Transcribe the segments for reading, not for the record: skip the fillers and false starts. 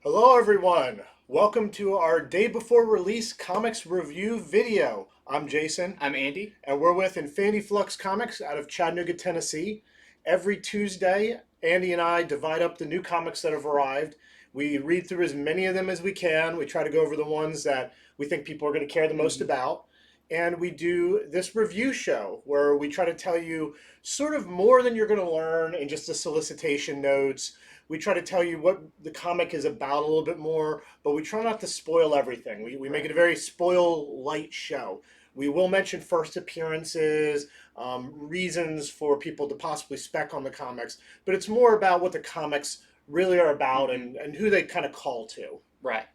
Hello, everyone. Welcome to our day before release comics review video. I'm Jason, I'm Andy. and we're with Infinity Flux Comics out of Chattanooga, Tennessee. Every Tuesday, Andy and I divide up the new comics that have arrived. We read through as many of them as we can. We try to go over the ones that we think people are going to care the most Mhm. about. And we do this review show where we try to tell you sort of more than you're going to learn in just the solicitation notes. We try to tell you what the comic is about a little bit more, but we try not to spoil everything. We make it Right. a very spoil light show. We will mention first appearances, reasons for people to possibly spec on the comics, but it's more about what the comics really are about hmm and who they kind of call to. Right.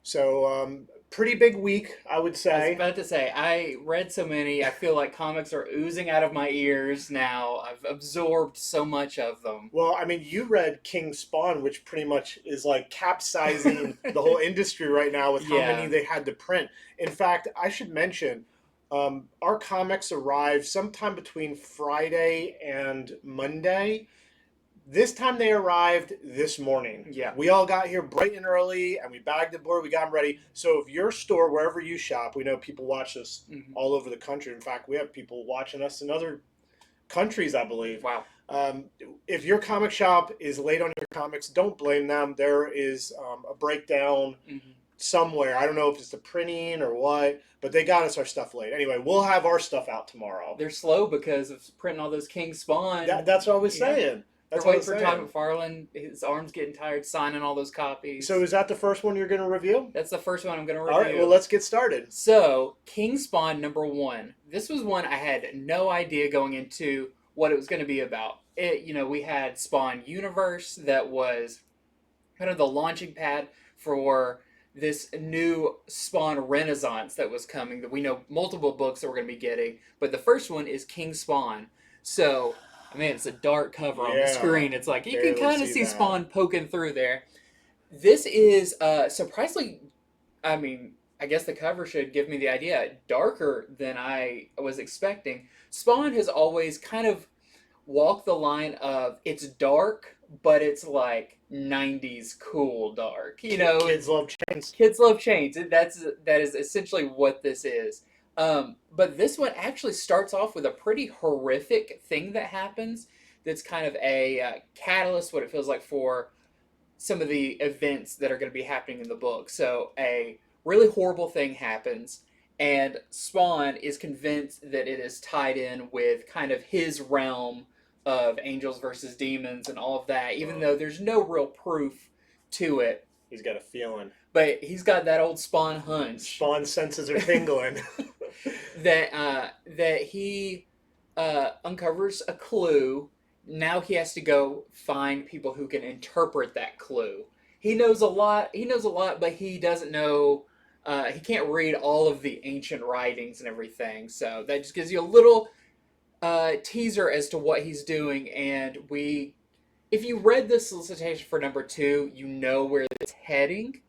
So, pretty big week, I would I was say. about to say, I read so many, I feel like comics are oozing out of my ears now. I've absorbed so much of them. Well, I mean, you read King Spawn, which pretty much is like capsizing the whole industry right now with how many Yeah. they had to print. In fact, I should mention, our comics arrived sometime between Friday and Monday. This time they arrived this morning. Yeah. We all got here bright and early and we bagged the board, we got them ready. So if your store, wherever you shop, we know people watch us hmm all over the country. In fact, we have people watching us in other countries, I believe. Wow. Um, if your comic shop is late on your comics, don't blame them. There is a breakdown hmm somewhere. I don't know if it's the printing or what, but they got us our stuff late. Anyway, we'll have our stuff out tomorrow. They're slow because of printing all those King Spawn. That's what I was Yeah. saying. They're That's what I waiting was for Todd saying. McFarlane. His arm's getting tired signing all those So copies. is that the first one you're going to review? That's the first one I'm going to All right, well, review. let's get started. So, King Spawn #1. This was one I had no idea going into what it was going to be about. We had Spawn Universe that was kind of the launching pad for this new Spawn Renaissance that was coming. That we know multiple books that we're going to be getting, but the first one is King Spawn. So, I mean, it's a dark cover on the Yeah, screen. It's like you can barely kind of see see that. Spawn poking through there. This is surprisingly, I mean, I guess the cover should give me the idea. Darker than I was expecting. Spawn has always kind of walked the line of it's dark, but it's like 90s cool dark. Kids love chains. Kids love chains. That is essentially what this is. But this one actually starts off with a pretty horrific thing that happens. That's kind of a catalyst, what it feels like for some of the events that are going to be happening in the book. So a really horrible thing happens, and Spawn is convinced that it is tied in with kind of his realm of angels versus demons and all of that, even though there's no real proof to it. He's got a feeling. But he's got that old Spawn hunch Spawn senses are tingling. that he uncovers a clue. Now he has to go find people who can interpret that clue. He knows a lot. He knows a lot, but he doesn't know. He can't read all of the ancient writings and everything. So that just gives you a little teaser as to what he's doing. And if you read the solicitation for #2, you know where it's heading.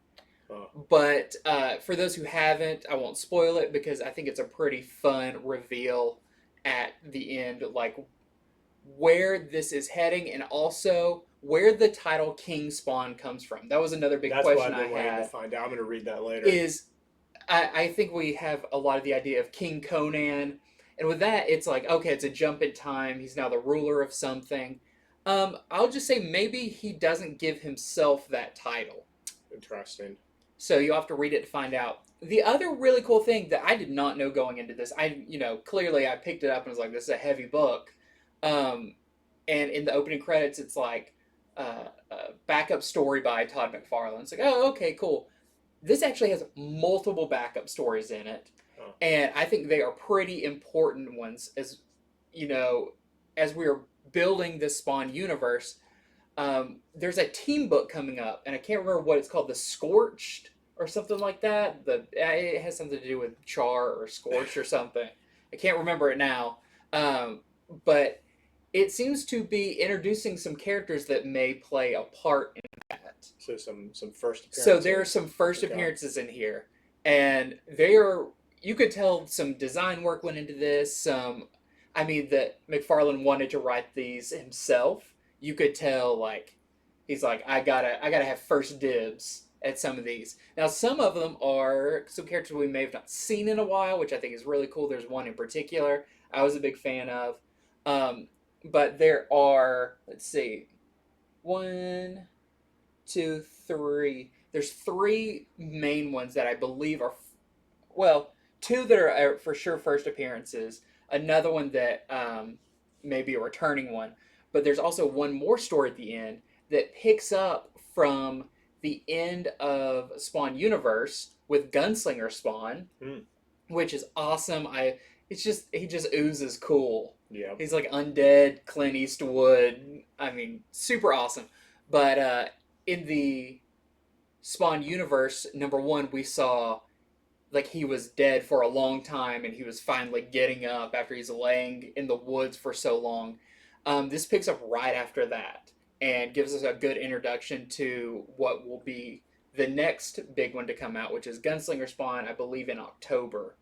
Oh. But for those who haven't, I won't spoil it because I think it's a pretty fun reveal at the end, like where this is heading and also where the title King Spawn comes from. That was another big That's what question I've I been waiting to had. find out. I'm going to read that later. I think we have a lot of the idea of King Conan, and with that, it's like okay, it's a jump in time. He's now the ruler of something. I'll just say maybe he doesn't give himself that title. Interesting. So you'll have to read it to find out. The other really cool thing that I did not know going into this, clearly I picked it up and was like, this is a heavy book. And in the opening credits, it's like a backup story by Todd McFarlane. It's like, oh, okay, cool. This actually has multiple backup stories in it. Oh. And I think they are pretty important ones as we're building this Spawn universe. There's a team book coming up, and I can't remember what it's called, The Scorched or something like that. It has something to do with Char or Scorched or something. I can't remember it now, but it seems to be introducing some characters that may play a part in that. So some first appearances. So there are some first appearances in here, and they are. You could tell some design work went into this. That McFarlane wanted to write these himself. You could tell, like, he's like, I gotta have first dibs at some of these. Now, some of them are some characters we may have not seen in a while, which I think is really cool. There's one in particular I was a big fan of. But there are, let's see, one, two, three. There's three main ones that I believe are, well, two that are for sure first appearances. Another one that may be a returning one. But there's also one more story at the end that picks up from the end of Spawn Universe with Gunslinger Spawn, which is awesome. He just oozes cool. Yeah. He's like undead Clint Eastwood. I mean, super awesome. But in the Spawn Universe, number one, we saw like he was dead for a long time and he was finally getting up after he's laying in the woods for so long. This picks up right after that and gives us a good introduction to what will be the next big one to come out, which is Gunslinger Spawn, I believe, in October.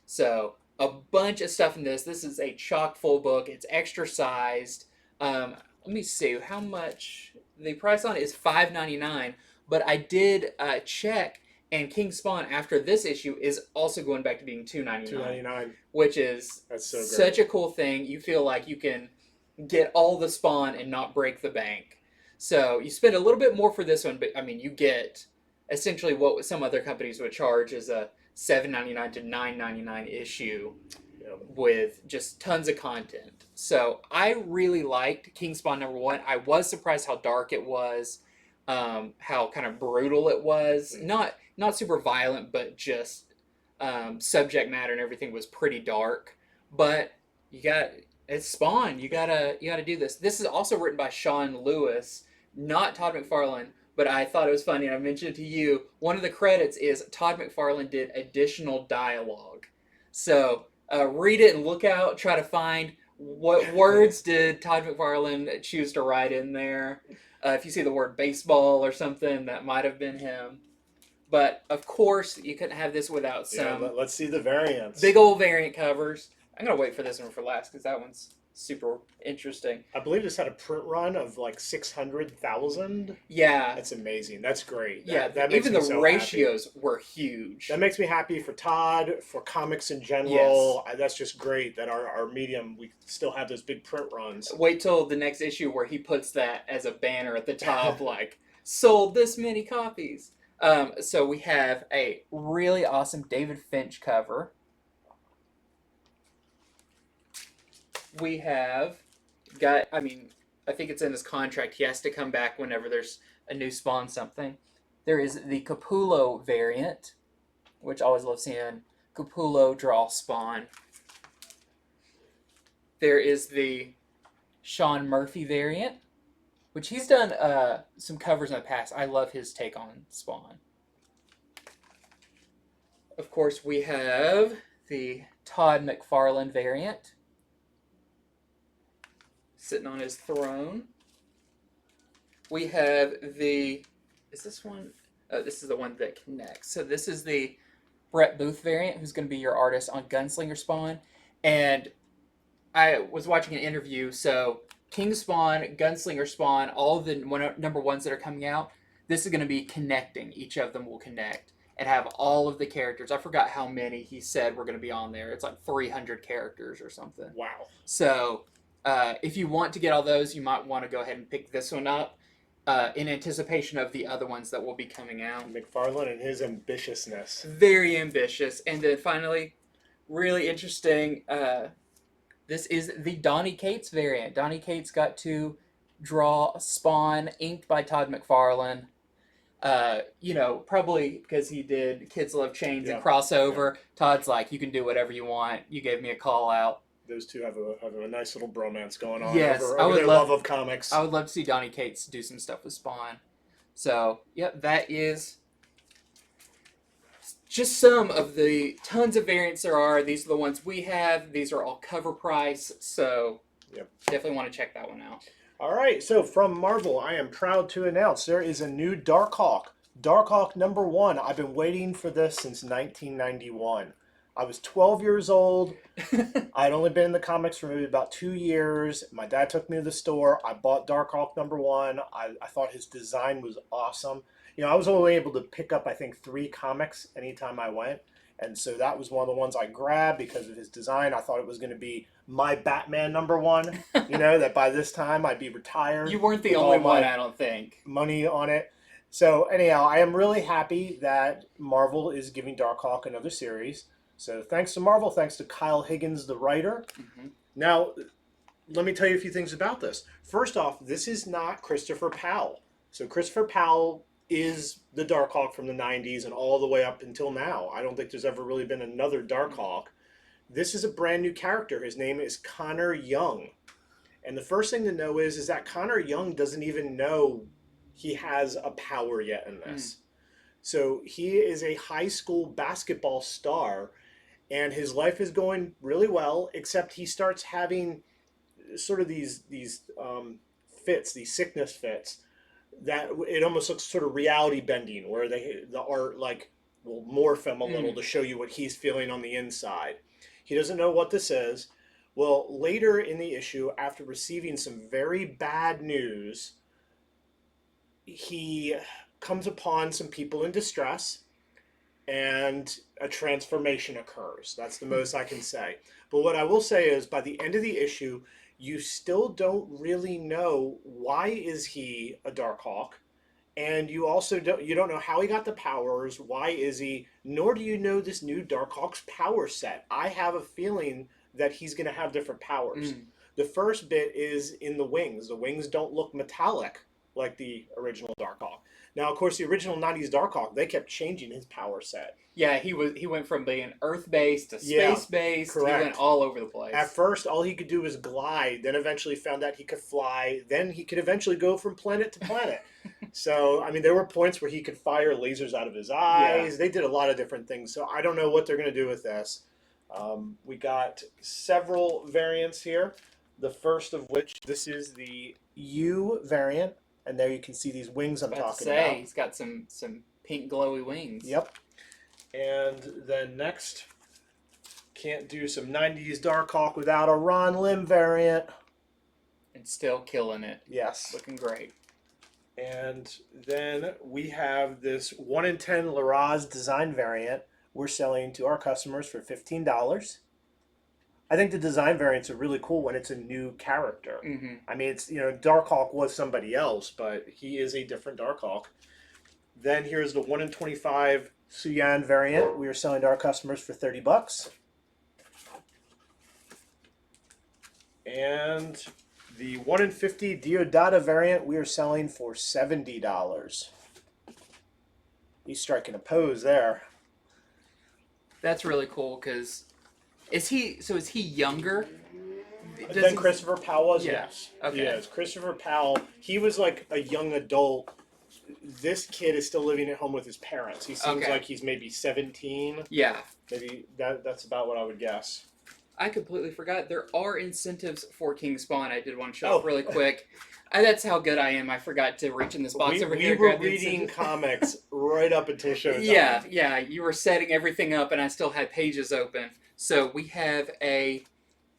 So a bunch of stuff in this. This is a chock full book. It's extra sized. Let me see how much the price on it is. $5.99, but I did check, and King Spawn after this issue is also going back to being $2.99. $2.99, which is such a cool thing. You feel like you can get all the Spawn and not break the bank. So you spend a little bit more for this one, but I mean, you get essentially what some other companies would charge as a $7.99 to $9.99 issue with just tons of content. So I really liked King Spawn number one. I was surprised how dark it was, how kind of brutal it was. Not super violent, but just subject matter and everything was pretty dark. But it's Spawn. You gotta do this. This is also written by Sean Lewis, not Todd McFarlane. But I thought it was funny, and I mentioned it to you. One of the credits is Todd McFarlane did additional dialogue. So read it and look out. Try to find what words did Todd McFarlane choose to write in there. If you see the word baseball or something, that might have been him. But, of course, you couldn't have this without some... Yeah, let's see the variants. Big old variant covers. I'm going to wait for this one for last, because that one's super interesting. I believe this had a print run of like 600,000. Yeah. That's amazing. That's great. That makes even me the ratios happy. Were huge. That makes me happy for Todd, for comics in general. Yes. That's just great that our medium, we still have those big print runs. Wait till the next issue where he puts that as a banner at the top, like, sold this many copies. So we have a really awesome David Finch cover. We have I think it's in his contract. He has to come back whenever there's a new Spawn something. There is the Capullo variant, which I always love seeing Capullo draw Spawn. There is the Sean Murphy variant, which he's done some covers in the past. I love his take on Spawn. Of course, we have the Todd McFarlane variant, sitting on his throne. We have is this one? Oh, this is the one that connects. So this is the Brett Booth variant, who's going to be your artist on Gunslinger Spawn. And I was watching an interview, so King Spawn, Gunslinger Spawn, all the number ones that are coming out, this is going to be connecting. Each of them will connect and have all of the characters. I forgot how many he said were going to be on there. It's like 300 characters or something. Wow. So if you want to get all those, you might want to go ahead and pick this one up in anticipation of the other ones that will be coming out. McFarlane and his ambitiousness. Very ambitious. And then finally, really interesting, this is the Donny Cates variant. Donny Cates got to draw Spawn, inked by Todd McFarlane. Probably because he did Kids Love Chains and crossover. Yeah. Todd's like, you can do whatever you want. You gave me a call out. Those two have a nice little bromance going on over their love of comics. I would love to see Donny Cates do some stuff with Spawn. So, yep, that is just some of the tons of variants there are. These are the ones we have. These are all cover price, so definitely want to check that one out. All right, so from Marvel, I am proud to announce there is a new Darkhawk. Darkhawk number 1. I've been waiting for this since 1991. I was 12 years old. I'd only been in the comics for maybe about 2 years. My dad took me to the store. I bought Darkhawk #1. I thought his design was awesome. I was only able to pick up, I think, 3 comics anytime I went. And so that was one of the ones I grabbed because of his design. I thought it was going to be my Batman #1. That by this time I'd be retired. You weren't the with only all one, my I don't think. money on it. So anyhow, I am really happy that Marvel is giving Darkhawk another series. So thanks to Marvel, thanks to Kyle Higgins, the writer. Mm-hmm. Now, let me tell you a few things about this. First off, this is not Christopher Powell. So Christopher Powell is the Darkhawk from the 90s and all the way up until now. I don't think there's ever really been another Darkhawk. This is a brand new character. His name is Connor Young. And the first thing to know is that Connor Young doesn't even know he has a power yet in this. So he is a high school basketball star, and his life is going really well, except he starts having sort of these fits, these sickness fits, that it almost looks sort of reality bending, where the art will morph him a little to show you what he's feeling on the inside. He doesn't know what this is. Well, later in the issue, after receiving some very bad news, he comes upon some people in distress, and a transformation occurs. That's the most I can say. But what I will say is, by the end of the issue, you still don't really know why is he a Darkhawk, and you also don't know how he got the powers. Why is he? Nor do you know this new Darkhawk's power set. I have a feeling that he's going to have different powers. The first bit is in the wings. The wings don't look metallic like the original Darkhawk. Now, of course, the original 90s Darkhawk, they kept changing his power set. Yeah, he went from being Earth-based to space-based. Correct. He went all over the place. At first, all he could do was glide, then eventually found out he could fly, then he could eventually go from planet to planet. So, I mean, there were points where he could fire lasers out of his eyes. Yeah. They did a lot of different things, so I don't know what they're going to do with this. We got several variants here, the first of which, this is the U variant. And there you can see these wings I'm talking about. He's got some pink glowy wings. Yep. And then next, can't do some 90s Darkhawk without a Ron Lim variant. And still killing it. Yes. Looking great. And then we have this 1 in 10 Laraz design variant we're selling to our customers for $15. I think the design variants are really cool when it's a new character. Mm-hmm. I mean, it's Darkhawk was somebody else, but he is a different Darkhawk. Then here's the 1 in 25 Suyan variant. We are selling to our customers for $30. And the 1 in 50 Diodata variant we are selling for $70. He's striking a pose there. That's really cool because is he younger than Christopher Powell was? Yeah. Yes. Okay. He is. Christopher Powell, he was like a young adult. This kid is still living at home with his parents. He seems like he's maybe 17. Yeah. Maybe that's about what I would guess. I completely forgot. There are incentives for King Spawn. I did want to show up really quick. That's how good I am. I forgot to reach in this box over here. We were reading comics right up until showtime. Yeah. You were setting everything up, and I still had pages open. So we have a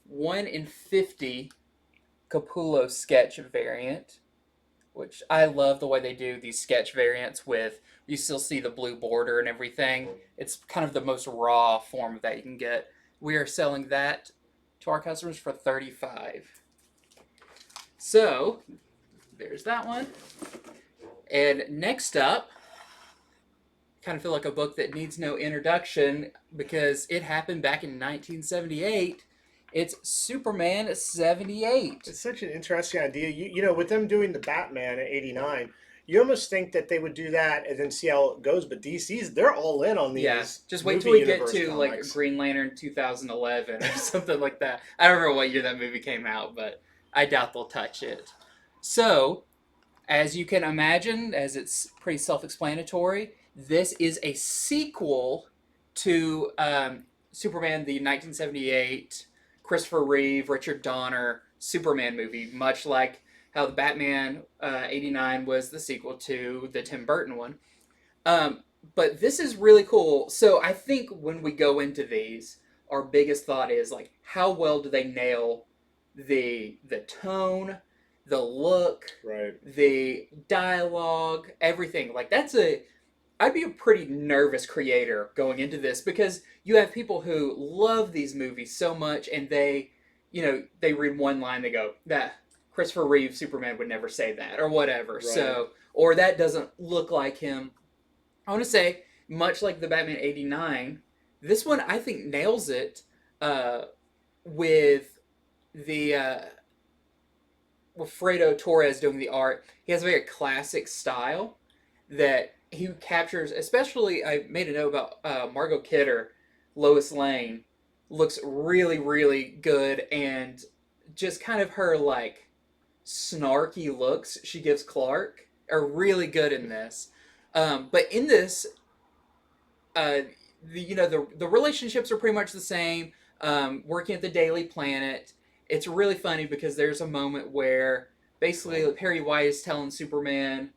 1 in 50 Capullo sketch variant, which I love the way they do these sketch variants with, you still see the blue border and everything. It's kind of the most raw form of that you can get. We are selling that to our customers for $35. So, there's that one. And next up, kind of feel like a book that needs no introduction because it happened back in 1978. It's Superman 78. It's such an interesting idea. You know, with them doing the Batman at 89, you almost think that they would do that and then see how it goes. But DC's, they're all in on these. Yeah, just wait till we get to comics. like Green Lantern 2011 or something like that. I don't remember what year that movie came out, but I doubt they'll touch it. So, as you can imagine, as it's pretty self-explanatory, this is a sequel to Superman, the 1978 Christopher Reeve, Richard Donner Superman movie, much like how the Batman 89 was the sequel to the Tim Burton one. but this is really cool. So I think when we go into these, our biggest thought is like, how well do they nail the tone, the look, Right. the dialogue, everything. Like that's a I'd be a pretty nervous creator going into this because you have people who love these movies so much and they read one line, they go, that Christopher Reeve Superman would never say that or whatever. Right. So, or that doesn't look like him. I want to say, much like the Batman '89, this one I think nails it uh, with the with Fredo Torres doing the art. He has a very classic style that he captures. Especially, I made a note about Margot Kidder, Lois Lane, looks really really good, and just kind of her like snarky looks she gives Clark are really good in this. But in this, uh, the relationships are pretty much the same. Working at the Daily Planet, it's really funny because there's a moment where basically Perry White is telling Superman,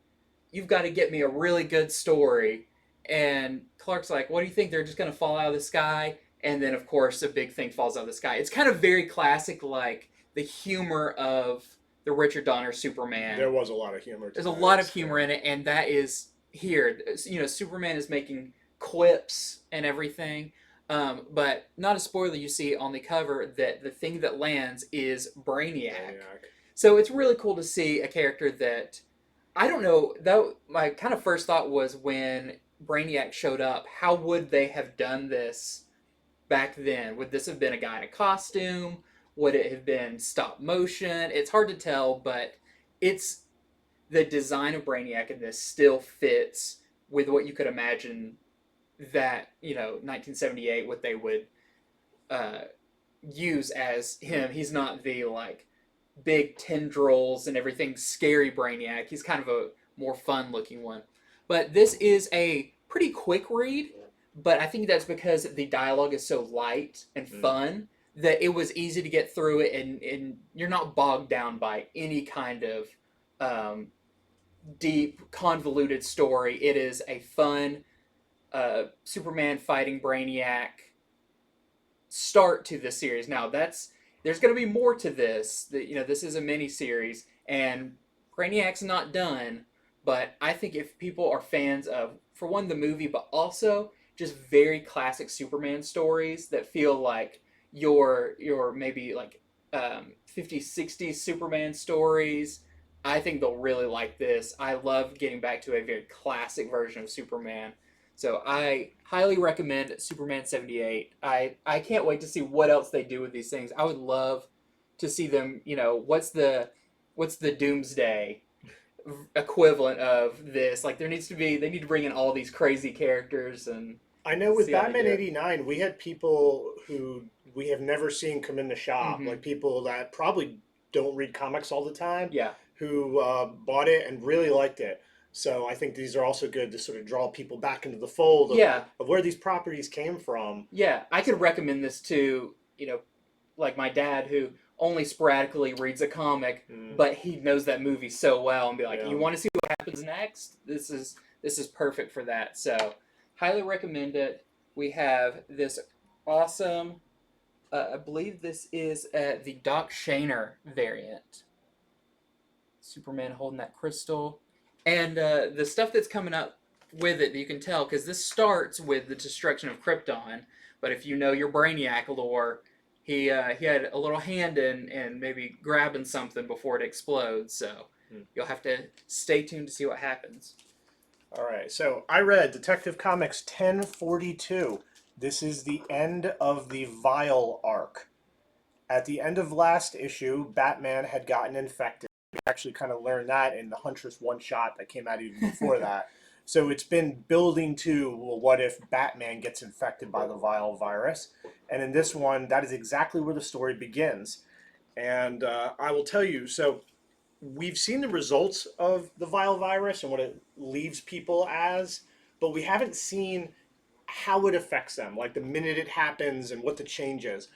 "You've got to get me a really good story," and Clark's like, "What do you think? They're just gonna fall out of the sky?" And then of course a big thing falls out of the sky. It's kind of very classic, like the humor of the Richard Donner Superman. There was a lot of humor. There's a lot of humor in it, and that is here. Superman is making quips and everything. But not a spoiler, you see on the cover that the thing that lands is Brainiac. So it's really cool to see a character that I don't know. That my kind of first thought was when Brainiac showed up, how would they have done this back then? Would this have been a guy in a costume? Would it have been stop motion? It's hard to tell, but it's the design of Brainiac in this still fits with what you could imagine that 1978 what they would uh, use as him. He's not the like big tendrils and everything scary Brainiac. He's kind of a more fun looking one. But this is a pretty quick read, but I think that's because the dialogue is so light and fun that it was easy to get through it, and you're not bogged down by any kind of deep, convoluted story. It is a fun Superman fighting Brainiac start to this series. Now, there's going to be more to this. This is a mini series, and Brainiac's not done. But I think if people are fans of, for one, the movie, but also just very classic Superman stories that feel like your maybe like 50s, 60s Superman stories, I think they'll really like this. I love getting back to a very classic version of Superman. So I highly recommend Superman 78. I can't wait to see what else they do with these things. I would love to see them, what's the Doomsday equivalent of this? Like they need to bring in all these crazy characters. And I know with Batman '89, we had people who we have never seen come in the shop, like people that probably don't read comics all the time, who bought it and really liked it. So I think these are also good to sort of draw people back into the fold of where these properties came from. Yeah, I could recommend this to, like my dad who only sporadically reads a comic, but he knows that movie so well and be like, you want to see what happens next? This is perfect for that. So highly recommend it. We have this awesome, I believe this is the Doc Shaner variant. Superman holding that crystal. And the stuff that's coming up with it, you can tell, because this starts with the destruction of Krypton. But if you know your Brainiac lore, he had a little hand in maybe grabbing something before it explodes. So you'll have to stay tuned to see what happens. All right. So I read Detective Comics 1042. This is the end of the Vile arc. At the end of last issue, Batman had gotten infected. We actually kind of learned that in the Huntress one-shot that came out even before that. So it's been building to, well, what if Batman gets infected by the Vile virus? And in this one, that is exactly where the story begins. And I will tell you, so we've seen the results of the Vile virus and what it leaves people as, but we haven't seen how it affects them, like the minute it happens and what the change is.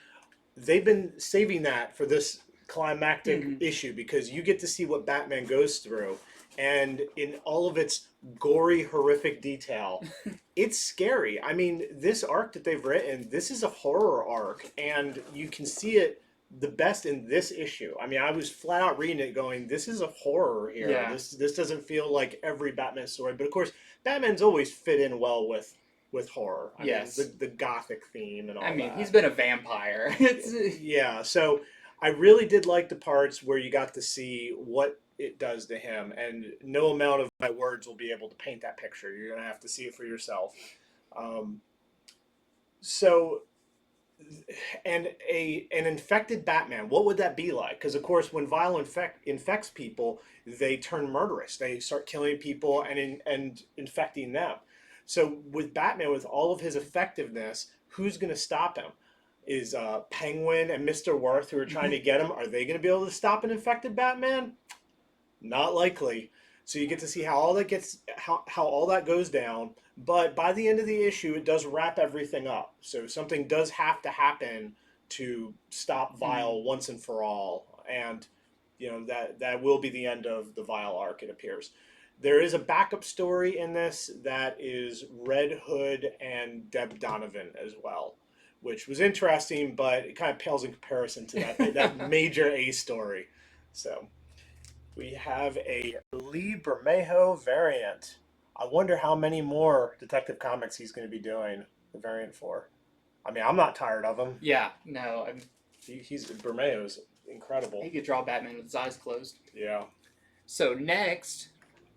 They've been saving that for this climactic issue because you get to see what Batman goes through. and in all of its gory, horrific detail, it's scary. I mean, this arc that they've written, this is a horror arc, and you can see it the best in this issue. I mean, I was flat out reading it going, this is a horror here. Yeah. This doesn't feel like every Batman story. But of course, Batman's always fit in well with horror. I Yes. mean, the gothic theme and all that. I mean, he's been a vampire. Yeah, so I really did like the parts where you got to see what it does to him, and no amount of my words will be able to paint that picture. You're gonna have to see it for yourself. Um, so, and an infected Batman, what would that be like? Because of course, when Vile infects people, they turn murderous. They start killing people and infecting them. So with Batman, with all of his effectiveness, who's going to stop him? Is Penguin and Mr. Worth, who are trying to get him, are they going to be able to stop an infected Batman? Not likely. So you get to see how all that how all that goes down. But by the end of the issue, it does wrap everything up. So something does have to happen to stop Vile once and for all. And that will be the end of the Vile arc, it appears. There is a backup story in this that is Red Hood and Deb Donovan as well, which was interesting, but it kind of pales in comparison to that major A story. So we have a Lee Bermejo variant. I wonder how many more Detective Comics he's going to be doing the variant for. I mean, I'm not tired of him. Yeah, no. Bermejo's incredible. He could draw Batman with his eyes closed. Yeah. So next,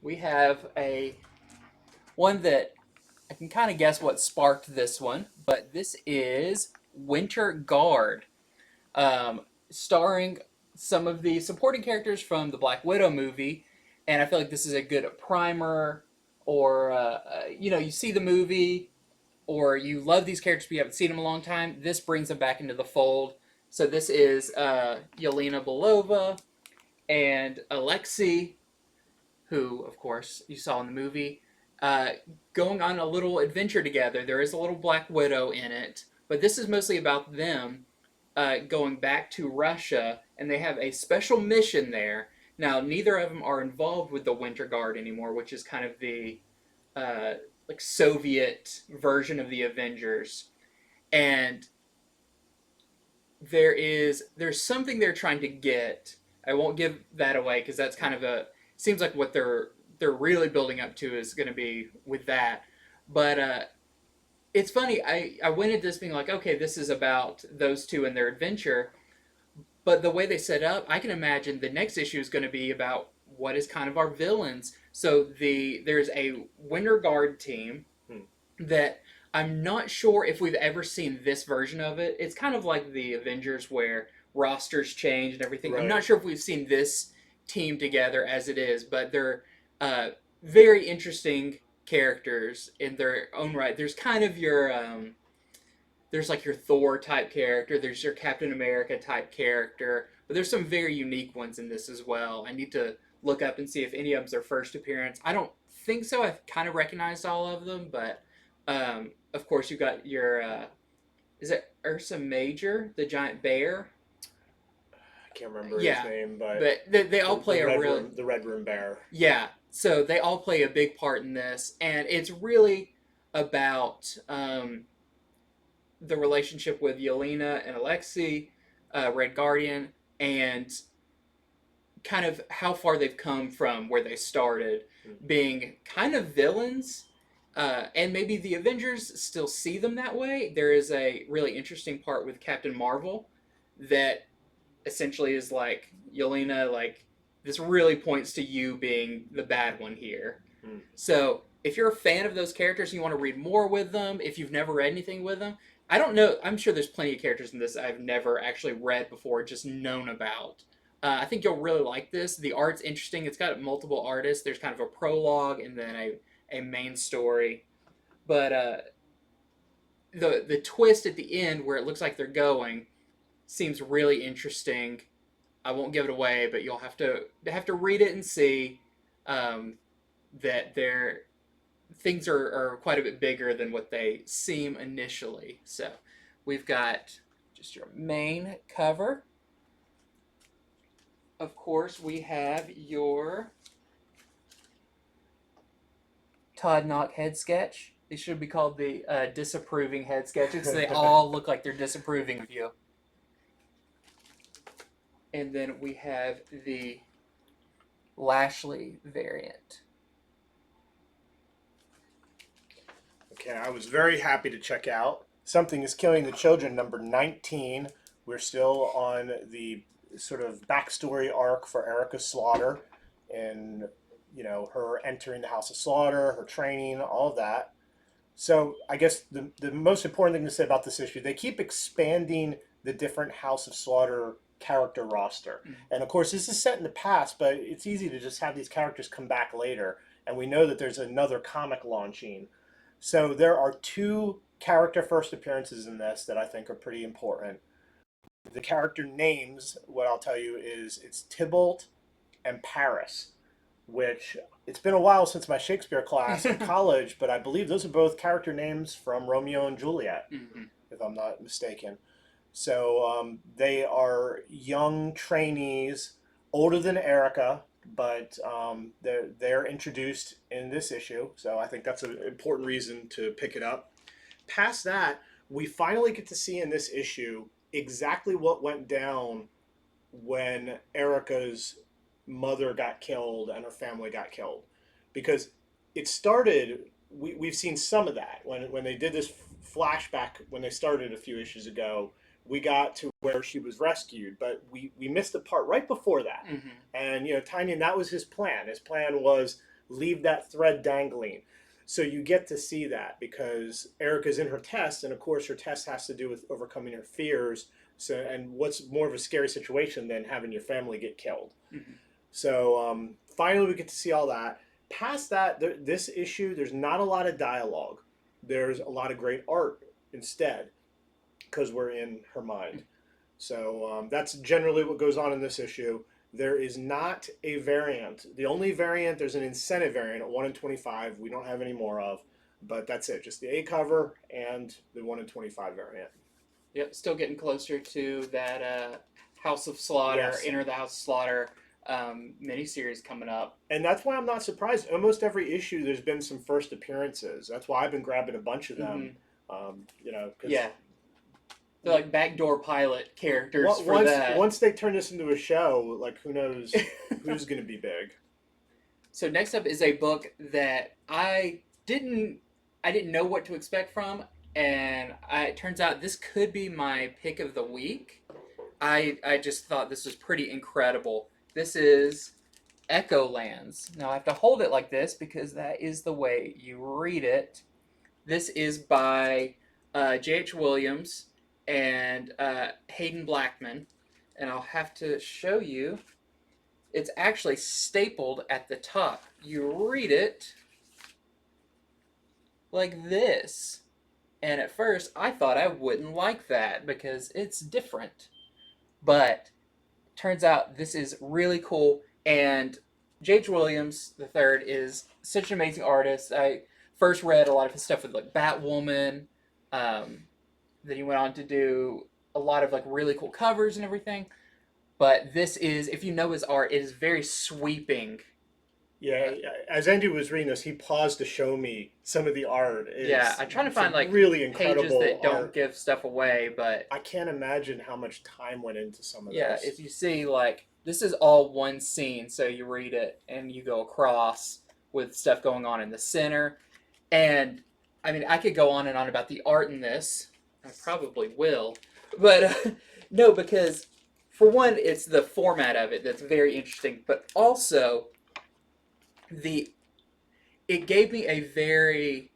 we have one that I can kind of guess what sparked this one, but this is Winter Guard, starring some of the supporting characters from the Black Widow movie, and I feel like this is a good primer, or you see the movie, or you love these characters but you haven't seen them in a long time. This brings them back into the fold. So this is Yelena Belova and Alexei, who, of course, you saw in the movie, going on a little adventure together. There is a little Black Widow in it, but this is mostly about them going back to Russia, and they have a special mission there. Now, neither of them are involved with the Winter Guard anymore, which is kind of the like Soviet version of the Avengers. And there's something they're trying to get. I won't give that away because that's kind of seems like what they're really building up to is going to be with that. But it's funny. I went into this being like, okay, this is about those two and their adventure. But the way they set up, I can imagine the next issue is going to be about what is kind of our villains. So there's a Winter Guard team that I'm not sure if we've ever seen this version of it. It's kind of like the Avengers where rosters change and everything. Right. I'm not sure if we've seen this team together as it is, but they're very interesting characters in their own right. There's kind of your there's like your Thor type character, there's your Captain America type character, but there's some very unique ones in this as well. I need to look up and see if any of them's their first appearance. I don't think so. I've kind of recognized all of them, but of course you got your is it Ursa Major, the giant bear? I can't remember his name, but they all play the Red Room Bear. Yeah, so they all play a big part in this, and it's really about the relationship with Yelena and Alexei, Red Guardian, and kind of how far they've come from where they started, being kind of villains, and maybe the Avengers still see them that way. There is a really interesting part with Captain Marvel that essentially is like, Yelena, like, this really points to you being the bad one here. So if you're a fan of those characters and you want to read more with them, if you've never read anything with them, I don't know, I'm sure there's plenty of characters in this I've never actually read before, just known about. I think you'll really like this. The art's interesting. It's got multiple artists. There's kind of a prologue and then a main story. But the twist at the end where it looks like they're going seems really interesting. I won't give it away, but you'll have to read it and see that things are quite a bit bigger than what they seem initially. So we've got just your main cover. Of course, we have your Todd Knock head sketch. They should be called the disapproving head sketches. They all look like they're disapproving of you. And then we have the Lashley variant. Okay, I was very happy to check out Something is Killing the Children, number 19. We're still on the sort of backstory arc for Erica Slaughter and, her entering the House of Slaughter, her training, all of that. So I guess the most important thing to say about this issue, they keep expanding the different House of Slaughter character roster. Mm. And of course, this is set in the past, but it's easy to just have these characters come back later. And we know that there's another comic launching. So there are 2 character first appearances in this that I think are pretty important. The character names, what I'll tell you is it's Tybalt and Paris, which it's been a while since my Shakespeare class in college, but I believe those are both character names from Romeo and Juliet, Mm-hmm. if I'm not mistaken. So they are young trainees, older than Erica, but they're introduced in this issue. So I think that's an important reason to pick it up. Past that, we finally get to see in this issue exactly what went down when Erica's mother got killed and her family got killed, because it started. We've seen some of that when they did this flashback when they started a few issues ago. We got to where she was rescued, but we missed the part right before that. Mm-hmm. And Tynion, that was his plan. His plan was leave that thread dangling. So you get to see that because Erica's in her test, and of course her test has to do with overcoming her fears. So, and what's more of a scary situation than having your family get killed? Mm-hmm. So finally we get to see all that. Past that, this issue, there's not a lot of dialogue. There's a lot of great art instead, because we're in her mind. So that's generally what goes on in this issue. There is not a variant. The only variant, there's an incentive variant at 1 in 25. We don't have any more of, but that's it. Just the A cover and the 1 in 25 variant. Yep, still getting closer to that House of Slaughter, Yes. Enter the House of Slaughter miniseries coming up. And that's why I'm not surprised. Almost every issue, there's been some first appearances. That's why I've been grabbing a bunch of them. Mm-hmm. Yeah. They're like backdoor pilot characters that. Once they turn this into a show, like who knows who's going to be big. So next up is a book that I didn't know what to expect from, and it turns out this could be my pick of the week. I just thought this was pretty incredible. This is Echolands. Now I have to hold it like this because that is the way you read it. This is by J.H. Williams and Hayden Blackman, and I'll have to show you. It's actually stapled at the top. You read it like this, and at first I thought I wouldn't like that because it's different, but turns out this is really cool. And J.H. Williams III is such an amazing artist. I first read a lot of his stuff with like Batwoman. Then he went on to do a lot of like really cool covers and everything. But this is, if you know his art, it is very sweeping. Yeah, as Andy was reading this, he paused to show me some of the art. I'm trying to find like really incredible pages that don't art. give stuff away, but I can't imagine how much time went into some of yeah, this. if you see like this is all one scene, so you read it and you go across with stuff going on in the center. And I mean, I could go on and on about the art in this. I probably will, but no, because for one, it's the format of it that's very interesting, but also it gave me a very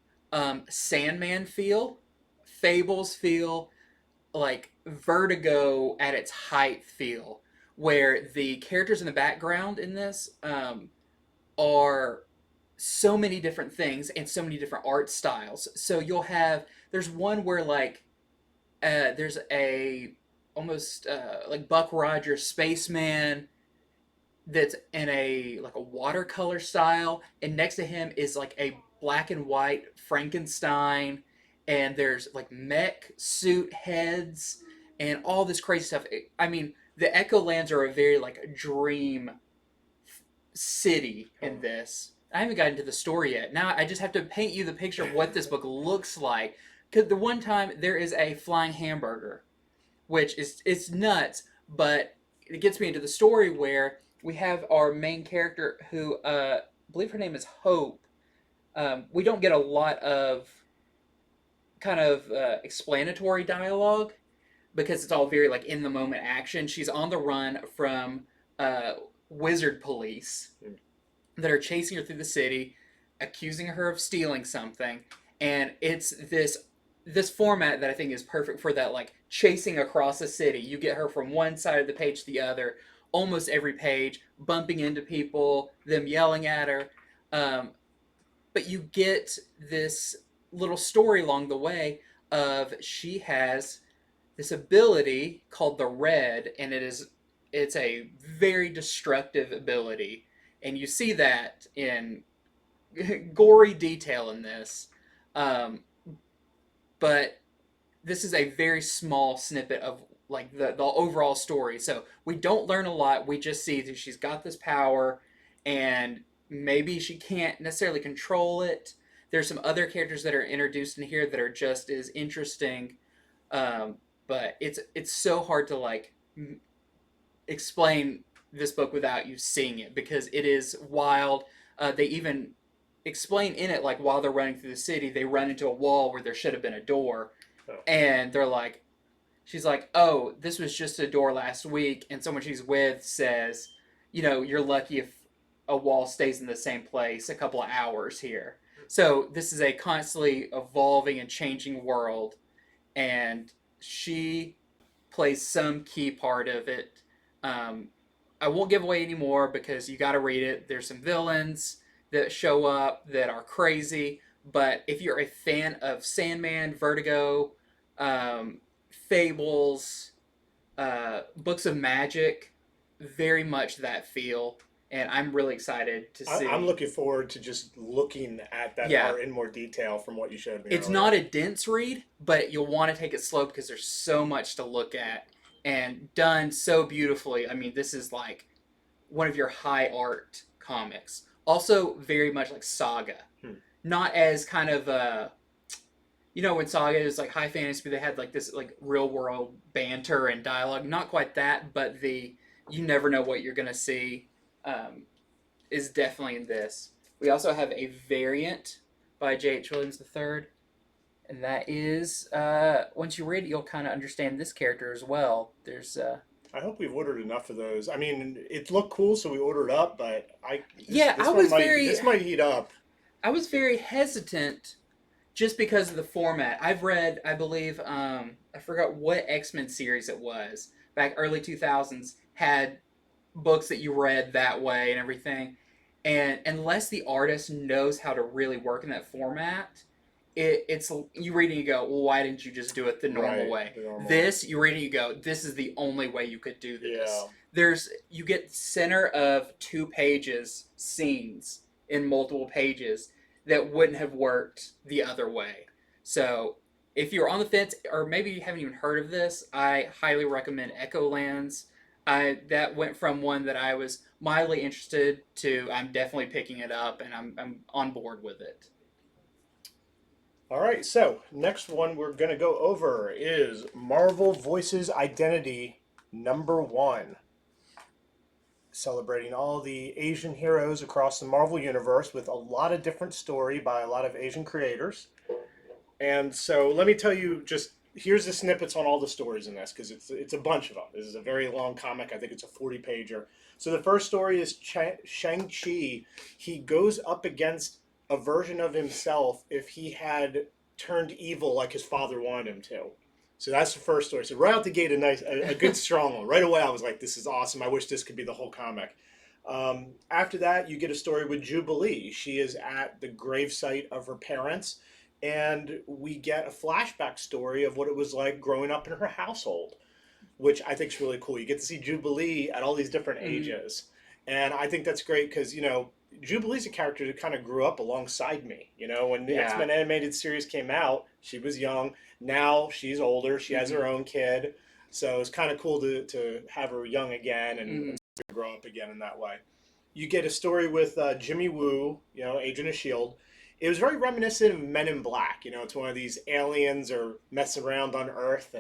Sandman feel, Fables feel, like Vertigo at its height feel, where the characters in the background in this are so many different things and so many different art styles. So there's one where like there's a almost like Buck Rogers spaceman that's in a like a watercolor style, and next to him is like a black and white Frankenstein, and there's like mech suit heads and all this crazy stuff. I mean, the Echolands are a very like a dream city in this. I haven't gotten to the story yet. Now I just have to paint you the picture of what this book looks like. Because the one time there is a flying hamburger, which is it's nuts, but it gets me into the story where we have our main character who I believe her name is Hope. We don't get a lot of kind of explanatory dialogue because it's all very like in the moment action. She's on the run from uh, wizard police that are chasing her through the city, accusing her of stealing something, and it's this format that I think is perfect for that, like chasing across a city. You get her from one side of the page to the other, almost every page, bumping into people, them yelling at her. Um, but you get this little story along the way of she has this ability called the red, and it's a very destructive ability, and you see that in gory detail in this. um, but this is a very small snippet of like the overall story, so we don't learn a lot. We just see that she's got this power, and maybe she can't necessarily control it. There's some other characters that are introduced in here that are just as interesting. um, but it's so hard to like explain this book without you seeing it because it is wild. They even explain in it, like while they're running through the city, they run into a wall where there should have been a door, Oh. and they're like, she's like, "Oh, this was just a door last week," and someone she's with says, "You're lucky if a wall stays in the same place a couple of hours here." So this is a constantly evolving and changing world, and she plays some key part of it. Um, I won't give away any more because you got to read it. There's some villains that show up that are crazy, but if you're a fan of Sandman, Vertigo, Fables, books of magic, very much that feel. And I'm really excited to see. I'm looking forward to just looking at that art in more detail from what you showed me. It's earlier. not a dense read, but you'll want to take it slow because there's so much to look at and done so beautifully. I mean, this is like one of your high art comics. Also, very much like Saga. Not as kind of when Saga is like high fantasy, but they had like this like real world banter and dialogue. Not quite that, but the you never know what you're gonna see is definitely in this. We also have a variant by J.H. Williams III, and that is once you read it, you'll kind of understand this character as well. There's I hope we've ordered enough of those. I mean, it looked cool, so we ordered up. But this might heat up. I was very hesitant just because of the format. I've read, I believe, I forgot what X-Men series it was back early 2000s had books that you read that way and everything. And unless the artist knows how to really work in that format, it's you read it and you go, well, why didn't you just do it the normal way? This, you read it and you go, this is the only way you could do this. Yeah. You get center of 2 pages scenes in multiple pages that wouldn't have worked the other way. So if you're on the fence, or maybe you haven't even heard of this, I highly recommend Echolands. That went from one that I was mildly interested to I'm definitely picking it up and I'm on board with it. All right, so next one we're going to go over is Marvel Voices Identity #1. Celebrating all the Asian heroes across the Marvel Universe with a lot of different story by a lot of Asian creators. And so let me tell you here's the snippets on all the stories in this because it's a bunch of them. This is a very long comic. I think it's a 40-pager. So the first story is Shang-Chi. He goes up against a version of himself if he had turned evil like his father wanted him to. So that's the first story. So right out the gate, a good strong one. Right away, I was like, this is awesome. I wish this could be the whole comic. After that, you get a story with Jubilee. She is at the gravesite of her parents, and we get a flashback story of what it was like growing up in her household, which I think is really cool. You get to see Jubilee at all these different ages. And I think that's great because, Jubilee's a character that kind of grew up alongside me. When the X-Men animated series came out, she was young. Now she's older. She has her own kid. So it's kind of cool to have her young again and grow up again in that way. You get a story with Jimmy Woo, Agent of Shield. It was very reminiscent of Men in Black. It's one of these aliens are messing around on Earth,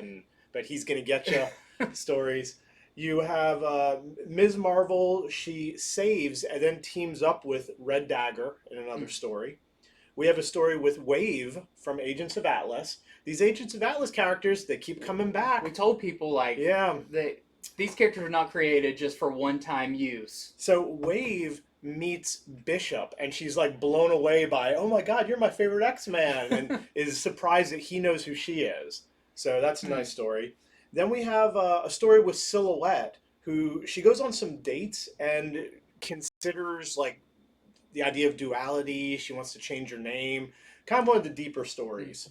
but he's gonna get you stories. You have Ms. Marvel. She saves and then teams up with Red Dagger in another story. We have a story with Wave from Agents of Atlas. These Agents of Atlas characters, they keep coming back. We told people that these characters are not created just for one-time use. So Wave meets Bishop, and she's like blown away by, oh my God, you're my favorite X-Man, and is surprised that he knows who she is. So that's a nice story. Then we have a story with Silhouette, who she goes on some dates and considers like the idea of duality. She wants to change her name. Kind of one of the deeper stories.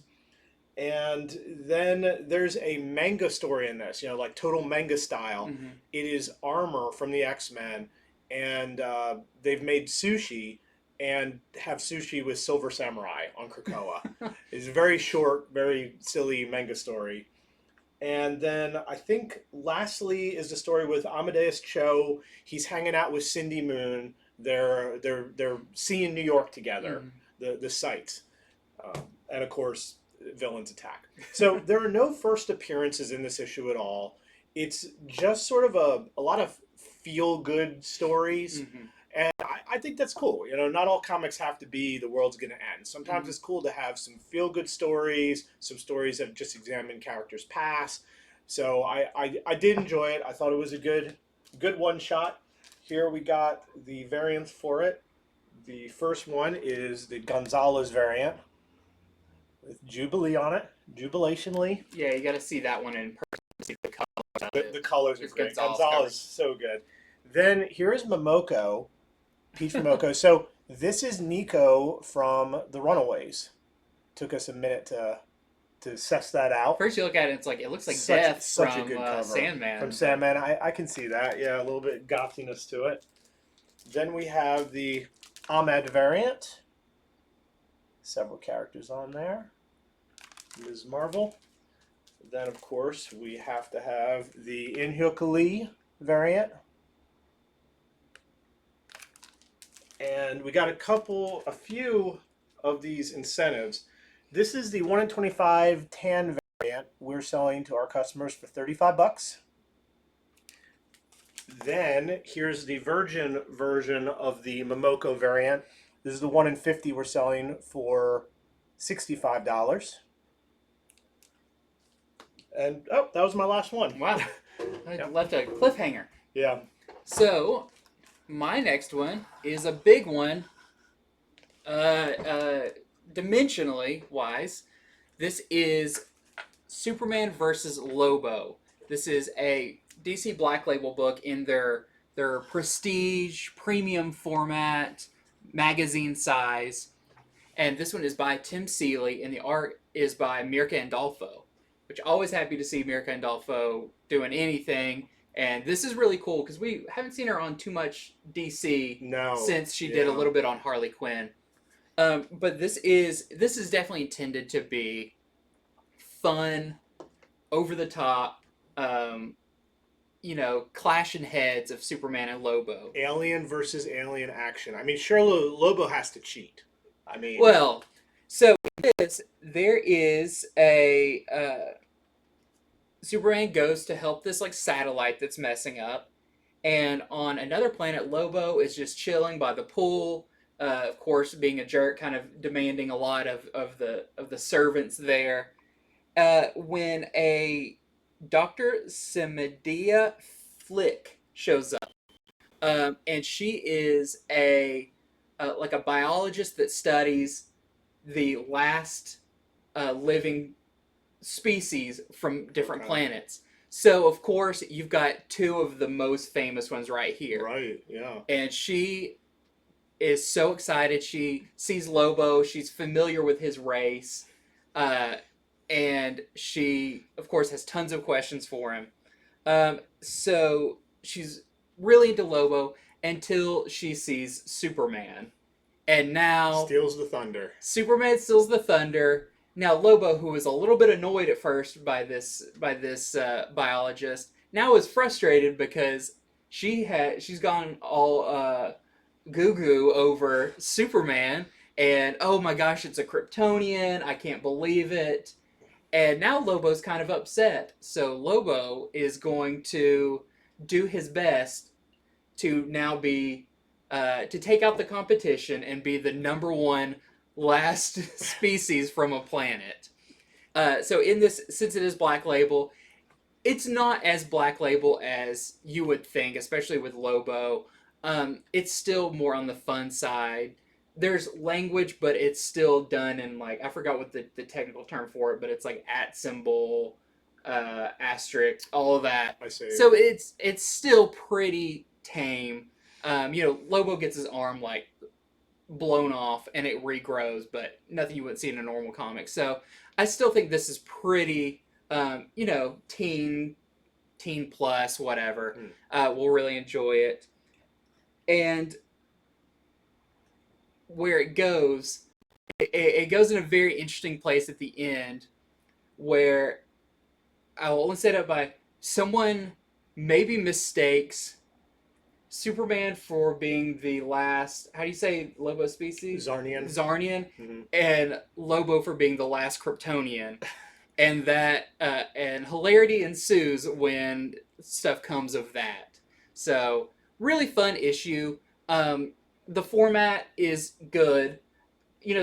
And then there's a manga story in this, like total manga style. It is Armor from the X-Men, and they've made sushi and have sushi with Silver Samurai on Krakoa. It's a very short, very silly manga story. And then I think lastly is the story with Amadeus Cho. He's hanging out with Cindy Moon. They're seeing New York together, the sights, and of course villains attack. So there are no first appearances in this issue at all. It's just sort of a lot of feel good stories, and I think that's cool. Not all comics have to be the world's going to end. Sometimes it's cool to have some feel good stories, some stories that just examine characters' past. So I did enjoy it. I thought it was a good one shot. Here we got the variants for it. The first one is the Gonzalez variant with Jubilee on it. Jubilationally. Yeah, you got to see that one in person to see the colors. The colors are great. Gonzalez, so good. Then here is Momoko, Peach Momoko. So this is Nico from The Runaways. Took us a minute to suss that out. First you look at it, it looks like Death such from a good cover. Sandman. From Sandman, I can see that. Yeah, a little bit gothiness to it. Then we have the Ahmed variant. Several characters on there. Ms. Marvel. Then, of course, we have to have the Inhyukali variant. And we got a few of these incentives. This is the 1 in 25 tan variant we're selling to our customers for $35. Then here's the virgin version of the Momoko variant. This is the 1 in 50 we're selling for $65. And that was my last one. Wow. I left a cliffhanger. Yeah. So, my next one is a big one. Dimensionally wise, this is Superman versus Lobo. This is a DC Black Label book in their prestige premium format, magazine size, and this one is by Tim Seeley, and the art is by Mirka Andolfo, which always happy to see Mirka Andolfo doing anything. And this is really cool because we haven't seen her on too much DC since she did a little bit on Harley Quinn. But this is definitely intended to be fun, over the top, clashing heads of Superman and Lobo. Alien versus alien action. I mean, surely Lobo has to cheat. Well, so there is a Superman goes to help this satellite that's messing up, and on another planet, Lobo is just chilling by the pool. Of course, being a jerk, kind of demanding a lot of the servants there. When a Dr. Semidia Flick shows up, and she is a biologist that studies the last living species from different planets. So of course you've got two of the most famous ones right here. Right. Yeah. And she is so excited. She sees Lobo. She's familiar with his race. And she, of course, has tons of questions for him. So she's really into Lobo until she sees Superman. And now... steals the thunder. Superman steals the thunder. Now Lobo, who was a little bit annoyed at first by this biologist, now is frustrated because she's gone all goo goo over Superman, and oh my gosh, it's a Kryptonian. I can't believe it. And now Lobo's kind of upset. So Lobo is going to do his best to now be to take out the competition and be the number one last species from a planet. So in this, since it is Black Label, it's not as Black Label as you would think, especially with Lobo. It's still more on the fun side. There's language, but it's still done in like I forgot what the technical term for it, but it's like at symbol, asterisk, all of that. I see. So it's still pretty tame. Lobo gets his arm like blown off and it regrows, but nothing you wouldn't see in a normal comic. So I still think this is pretty, teen plus, whatever. We'll really enjoy it. And where it goes in a very interesting place at the end where I will only set up by someone maybe mistakes Superman for being the last, how do you say Lobo species? Zarnian. Mm-hmm. And Lobo for being the last Kryptonian. And that, and hilarity ensues when stuff comes of that. So, really fun issue. The format is good.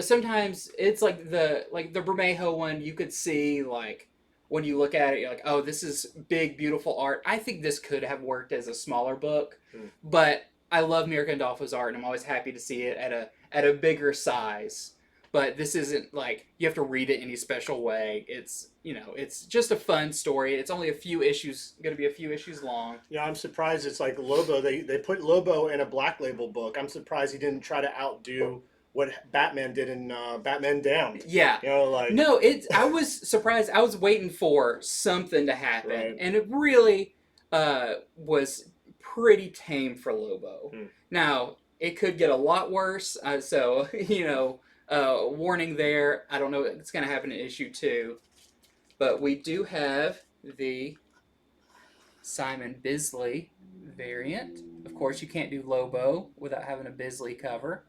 Sometimes it's like the Bermejo one, you could see like when you look at it, you're like, oh, this is big, beautiful art. I think this could have worked as a smaller book, but I love Mirka Andolfo's art, and I'm always happy to see it at a bigger size. But this isn't like you have to read it any special way. It's it's just a fun story. It's only going to be a few issues long. Yeah, I'm surprised it's like Lobo. They put Lobo in a Black Label book. I'm surprised he didn't try to outdo what Batman did in Batman Damned. Yeah. No, I was surprised. I was waiting for something to happen, right. And it really was pretty tame for Lobo. Now, it could get a lot worse, so, warning there. I don't know if it's going to happen in issue 2. But we do have the Simon Bisley variant. Of course, you can't do Lobo without having a Bisley cover.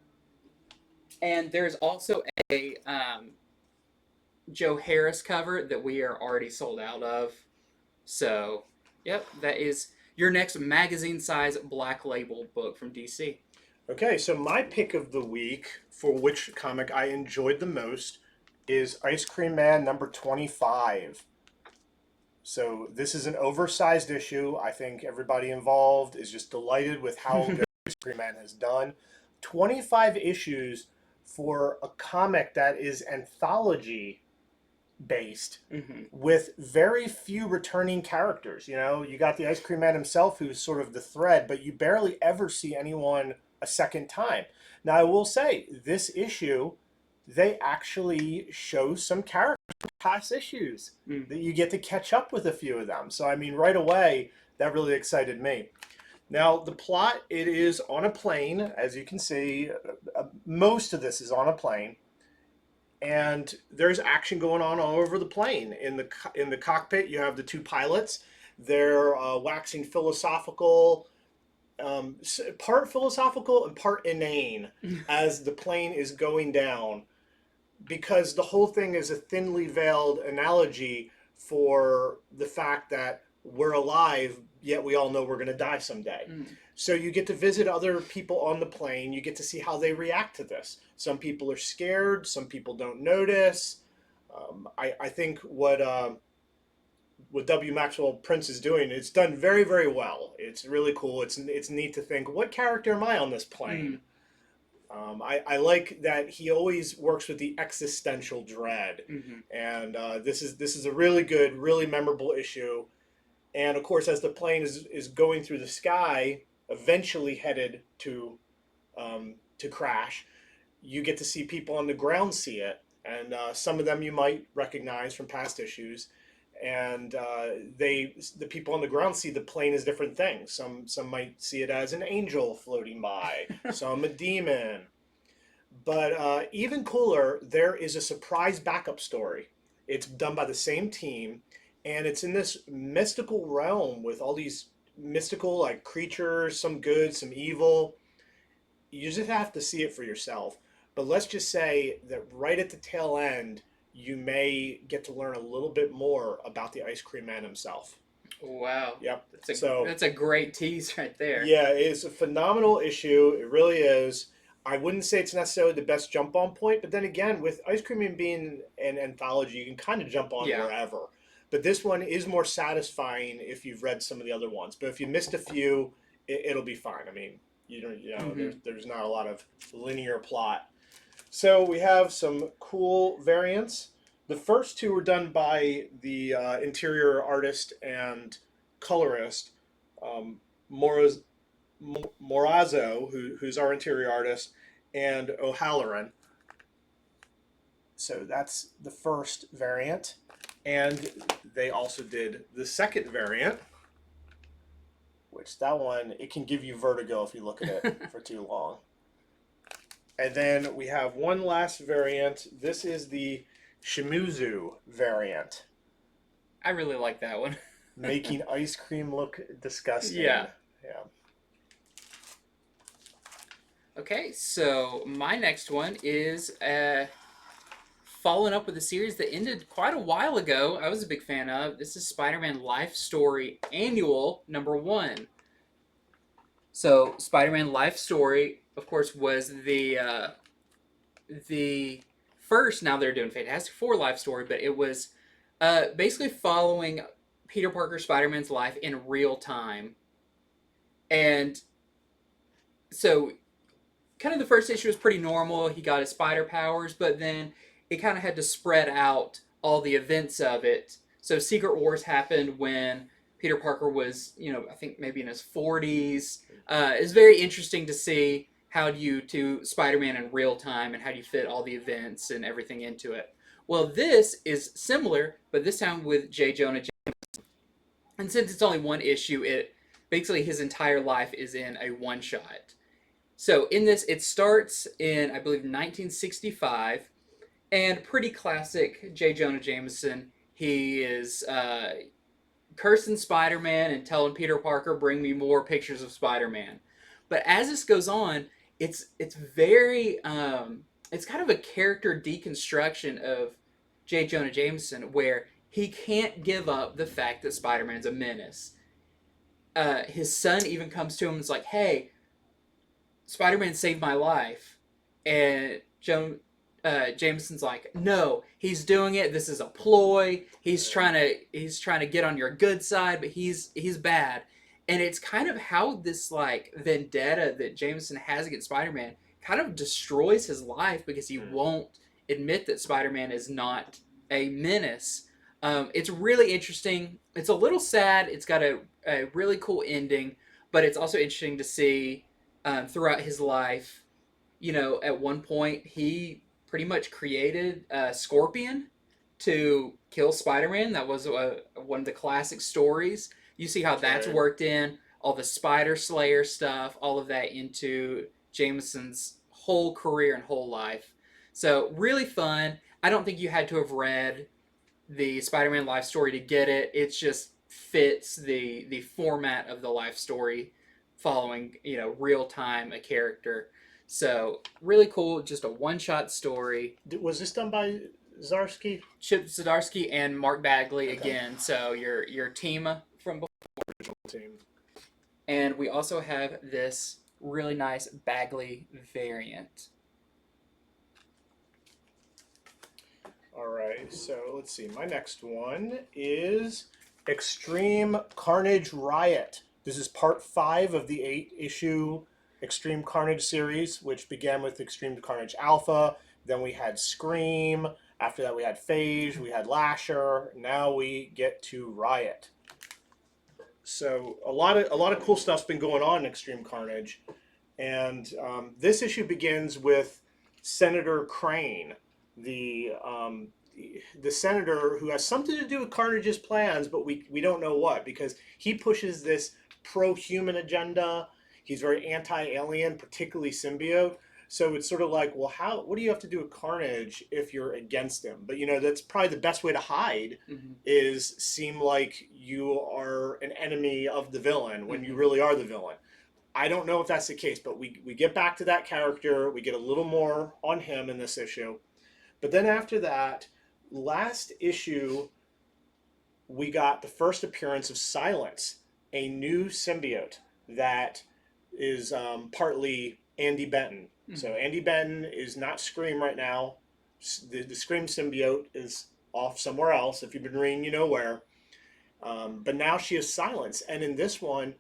And there's also a Joe Harris cover that we are already sold out of. So, yep, that is your next magazine-size Black Label book from DC. Okay, so my pick of the week for which comic I enjoyed the most is Ice Cream Man number 25. So this is an oversized issue. I think everybody involved is just delighted with how good Ice Cream Man has done. 25 issues for a comic that is anthology based, with very few returning characters. You got the Ice Cream Man himself, who's sort of the thread, but you barely ever see anyone a second time. Now, I will say, this issue, they actually show some characters from past issues that you get to catch up with a few of them. So, I mean, right away, that really excited me. Now, the plot, it is on a plane, as you can see. Most of this is on a plane. And there's action going on all over the plane. In the cockpit, you have the two pilots. They're waxing philosophical, part philosophical and part inane as the plane is going down. Because the whole thing is a thinly veiled analogy for the fact that we're alive, yet we all know we're going to die someday. So you get to visit other people on the plane. You get to see how they react to this. Some people are scared. Some people don't notice. I think what W. Maxwell Prince is doing, it's done very, very well. It's really cool. It's neat to think, what character am I on this plane? I like that he always works with the existential dread. And this is a really good, really memorable issue. And of course, as the plane is going through the sky, eventually headed to crash, you get to see people on the ground see it. And some of them you might recognize from past issues. And the people on the ground see the plane as different things. Some might see it as an angel floating by, some a demon. But even cooler, there is a surprise backup story. It's done by the same team, and it's in this mystical realm with all these mystical like creatures, some good, some evil. you just have to see it for yourself. But let's just say that right at the tail end, you may get to learn a little bit more about the Ice Cream Man himself. Wow. Yep. So that's a great tease right there. Yeah, it's a phenomenal issue. It really is. I wouldn't say it's necessarily the best jump on point, but then again, with Ice Cream Man being an anthology, you can kind of jump on Yeah. wherever. But this one is more satisfying if you've read some of the other ones. But if you missed a few, it'll be fine. I mean, there's not a lot of linear plot. So we have some cool variants. The first two were done by the interior artist and colorist, um, Moraz, Morazzo, who's our interior artist, and O'Halloran. So that's the first variant. And they also did the second variant, which that one, it can give you vertigo if you look at it for too long. And then we have one last variant. This is the Shimuzu variant. I really like that one. Making ice cream look disgusting. Yeah. Yeah. Okay, so my next one is following up with a series that ended quite a while ago. I was a big fan of. This is Spider-Man Life Story Annual #1. So Spider-Man Life Story, of course, was the first. Now they're doing Fantastic Four Life Story, but it was basically following Peter Parker Spider-Man's life in real time, and so kind of the first issue was pretty normal. He got his spider powers, but then it kind of had to spread out all the events of it. So Secret Wars happened when Peter Parker was, I think maybe in his 40s. It's very interesting to see how do you do Spider-Man in real time and how do you fit all the events and everything into it. Well, this is similar, but this time with J. Jonah Jameson. And since it's only one issue, it basically his entire life is in a one-shot. So in this, it starts in, I believe, 1965, and pretty classic J. Jonah Jameson. He is cursing Spider-Man and telling Peter Parker, bring me more pictures of Spider-Man. But as this goes on, it's very, it's kind of a character deconstruction of J. Jonah Jameson, where he can't give up the fact that Spider-Man's a menace. His son even comes to him and is like, hey, Spider-Man saved my life. And Jameson's like, no, he's doing it. This is a ploy. He's trying to get on your good side, but he's bad. And it's kind of how this like vendetta that Jameson has against Spider-Man kind of destroys his life because he won't admit that Spider-Man is not a menace. It's really interesting. It's a little sad. It's got a really cool ending, but it's also interesting to see throughout his life. At one point he pretty much created Scorpion to kill Spider-Man. That was one of the classic stories. You see how that's worked in, all the Spider Slayer stuff, all of that into Jameson's whole career and whole life. So really fun. I don't think you had to have read the Spider-Man life story to get it. It just fits the format of the life story, following real time a character. So really cool, just a one-shot story. Was this done by Zdarsky? Chip Zdarsky and Mark Bagley again. So your team from before. Original team. And we also have this really nice Bagley variant. All right, so let's see. My next one is Extreme Carnage Riot. This is part 5 of the 8-issue Extreme Carnage series, which began with Extreme Carnage Alpha. Then we had Scream. After that, we had Phage. We had Lasher. Now we get to Riot. So a lot of cool stuff's been going on in Extreme Carnage, and this issue begins with Senator Crane, the senator who has something to do with Carnage's plans, but we don't know what, because he pushes this pro-human agenda. He's very anti-alien, particularly symbiote. So it's sort of like, well, what do you have to do with Carnage if you're against him? But that's probably the best way to hide, is seem like you are an enemy of the villain when you really are the villain. I don't know if that's the case, but we get back to that character. We get a little more on him in this issue. But then after that, last issue, we got the first appearance of Silence, a new symbiote that is partly Andy Benton. Mm-hmm. So Andy Benton is not Scream right now. The Scream symbiote is off somewhere else. If you've been reading, you know where. But now she is Silence, and in this one,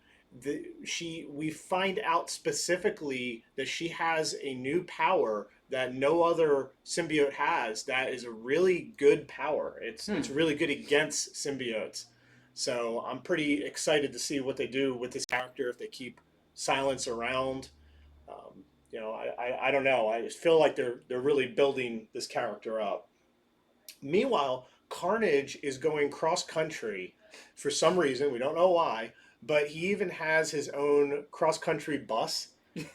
we find out specifically that she has a new power that no other symbiote has. That is a really good power. It's really good against symbiotes. So I'm pretty excited to see what they do with this character if they keep Silence around. I don't know. I just feel like they're really building this character up. Meanwhile, Carnage is going cross country for some reason. We don't know why, but he even has his own cross country bus,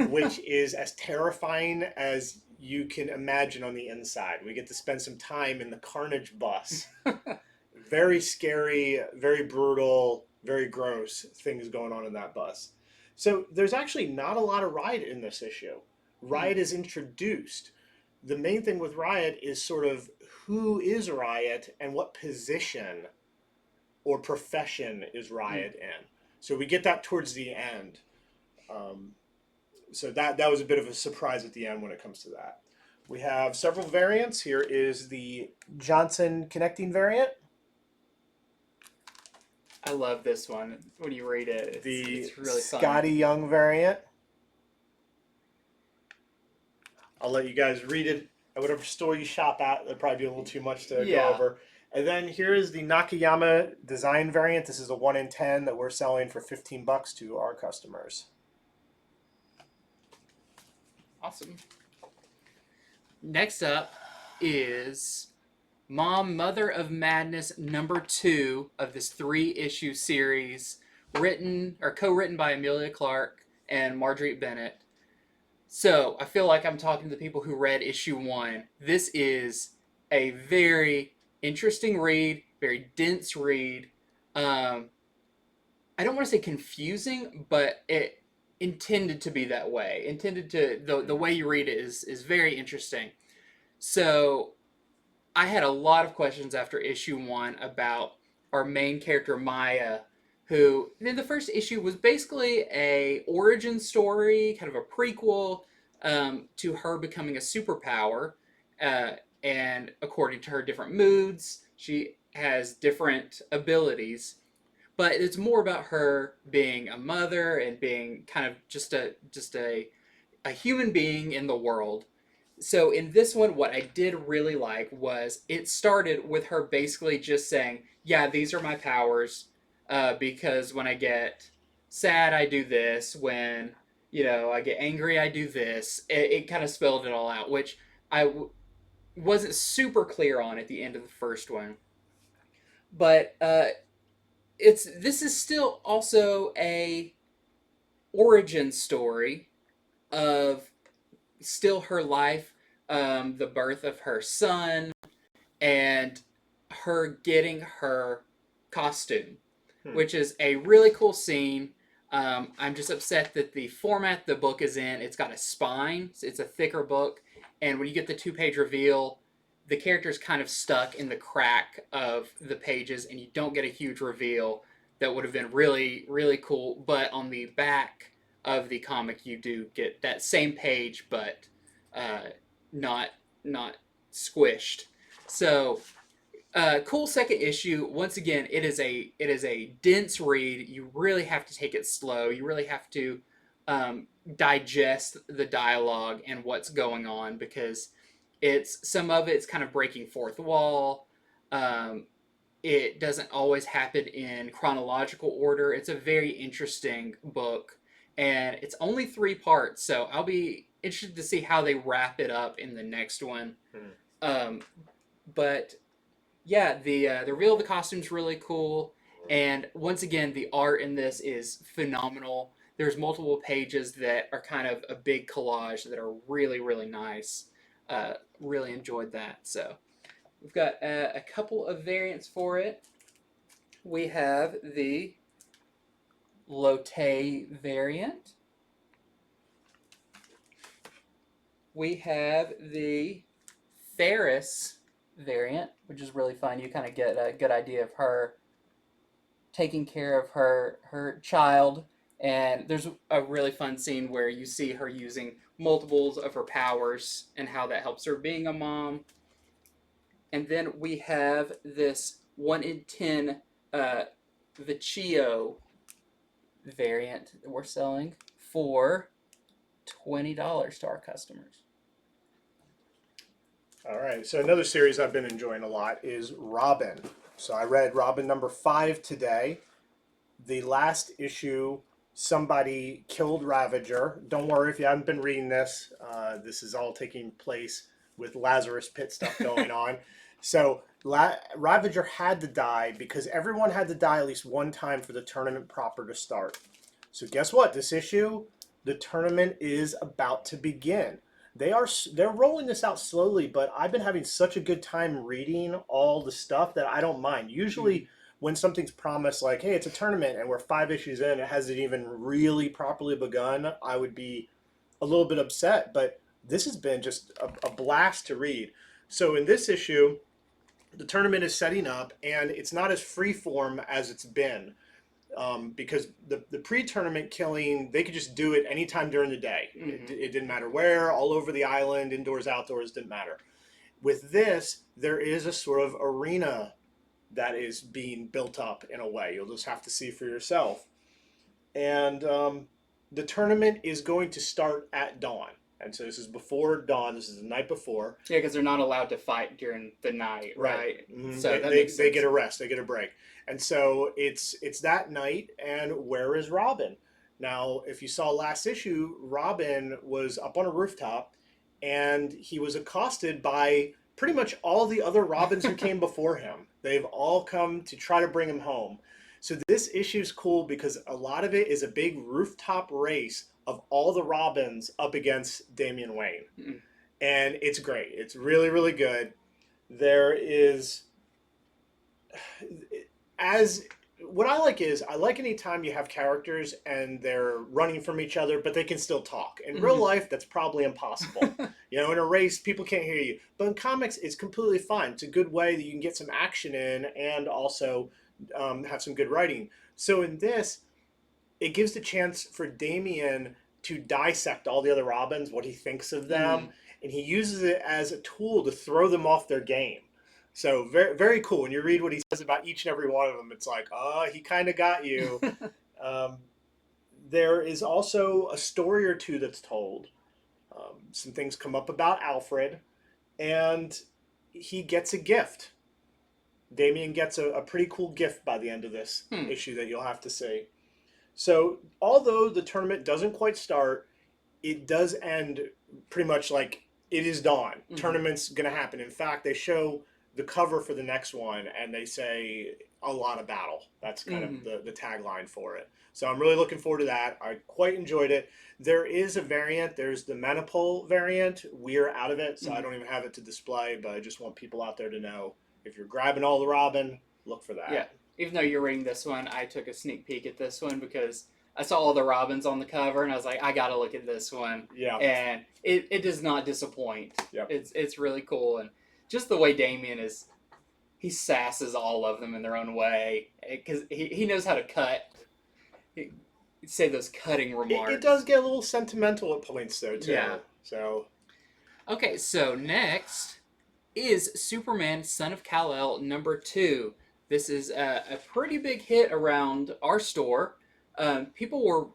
which is as terrifying as you can imagine on the inside. We get to spend some time in the Carnage bus. Very scary, very brutal, very gross things going on in that bus. So there's actually not a lot of Riot in this issue. Riot is introduced. The main thing with Riot is sort of who is Riot and what position or profession is Riot in. So we get that towards the end. So that was a bit of a surprise at the end when it comes to that. We have several variants. Here is the Johnson connecting variant. I love this one. When you read it, it's really fun. Scotty Young variant. I'll let you guys read it at whatever store you shop at. That'd probably be a little too much to go over. And then here is the Nakayama design variant. This is a 1 in 10 that we're selling for $15 to our customers. Awesome. Next up is Mother of Madness #2 of this 3-issue series, co-written by Amelia Clark and Marguerite Bennett. So I feel like I'm talking to the people who read issue 1. This is a very interesting read, very dense read. I don't want to say confusing, but it intended to be that way. The way you read it is very interesting. So I had a lot of questions after issue 1 about our main character Maya, who in the first issue was basically a origin story, kind of a prequel to her becoming a superpower. And according to her different moods, she has different abilities. But it's more about her being a mother and being kind of just a human being in the world. So in this one, what I did really like was it started with her basically just saying, yeah, these are my powers, because when I get sad, I do this. When, I get angry, I do this. It kind of spelled it all out, which I wasn't super clear on at the end of the first one. But this is still also a origin story of still her life, the birth of her son, and her getting her costume, which is a really cool scene. I'm just upset that the format the book is in, it's got a spine, so it's a thicker book, and when you get the 2-page reveal, the character's kind of stuck in the crack of the pages, and you don't get a huge reveal that would have been really, really cool. But on the back of the comic, you do get that same page, but not squished. So, cool second issue. Once again, it is a dense read. You really have to take it slow. You really have to digest the dialogue and what's going on, because some of it's kind of breaking fourth wall. It doesn't always happen in chronological order. It's a very interesting book, and it's only 3 parts, so I'll be interested to see how they wrap it up in the next one. But yeah, the reveal of the costume's really cool, and once again, the art in this is phenomenal. There's multiple pages that are kind of a big collage that are really, really nice. Really enjoyed that. So we've got a couple of variants for it. We have the Lotte variant, we have the Ferris variant, which is really fun. You kind of get a good idea of her taking care of her child, and there's a really fun scene where you see her using multiples of her powers and how that helps her being a mom. And then we have this 1 in 10 Vecchio variant that we're selling for $20 to our customers. All right. So another series I've been enjoying a lot is Robin. So I read Robin number 5 today. The last issue, somebody killed Ravager. Don't worry if you haven't been reading this. This is all taking place with Lazarus Pit stuff going on. So Ravager had to die because everyone had to die at least one time for the tournament proper to start. So guess what? This issue, the tournament is about to begin. They're rolling this out slowly, but I've been having such a good time reading all the stuff that I don't mind. Usually when something's promised like, hey, it's a tournament and we're 5 issues in, it hasn't even really properly begun, I would be a little bit upset. But this has been just a blast to read. So in this issue, the tournament is setting up and it's not as freeform as it's been. Because the pre-tournament killing, they could just do it anytime during the day. It didn't matter where, all over the island, indoors, outdoors, didn't matter. With this, there is a sort of arena that is being built up in a way. You'll just have to see for yourself. And the tournament is going to start at dawn. And so this is before dawn. This is the night before. Yeah, because they're not allowed to fight during the night, right? Mm-hmm. So they get a rest. They get a break. And so it's that night. And where is Robin? Now, if you saw last issue, Robin was up on a rooftop, and he was accosted by pretty much all the other Robins who came before him. They've all come to try to bring him home. So this issue is cool because a lot of it is a big rooftop race of all the Robins up against Damian Wayne. Mm-hmm. And it's great. It's really, really good. There is, what I like anytime you have characters and they're running from each other, but they can still talk. In real life, that's probably impossible. In a race, people can't hear you. But in comics, it's completely fine. It's a good way that you can get some action in and also have some good writing. So in this, it gives the chance for Damian to dissect all the other Robins, what he thinks of them, and he uses it as a tool to throw them off their game. So very, very cool. When you read what he says about each and every one of them, it's like, oh, he kind of got you. There is also a story or two that's told. Some things come up about Alfred, and he gets a gift. Damian gets a pretty cool gift by the end of this issue that you'll have to see. So although the tournament doesn't quite start, it does end pretty much like it is dawn. Tournament's going to happen. In fact, they show the cover for the next one and they say a lot of battle. That's kind of the tagline for it. So I'm really looking forward to that. I quite enjoyed it. There is a variant. There's the Manipul variant. We're out of it, so I don't even have it to display, but I just want people out there to know if you're grabbing all the Robin, look for that. Yeah. Even though you're reading this one, I took a sneak peek at this one because I saw all the Robins on the cover, and I was like, I gotta look at this one. Yeah. And it does not disappoint. Yep. It's really cool, and just the way Damian is, he sasses all of them in their own way because he knows how to cut. He'd say those cutting remarks. It does get a little sentimental at points, though, too. Yeah. So. Okay, so next is Superman, Son of Kal-El, number 2. This is a pretty big hit around our store. People were,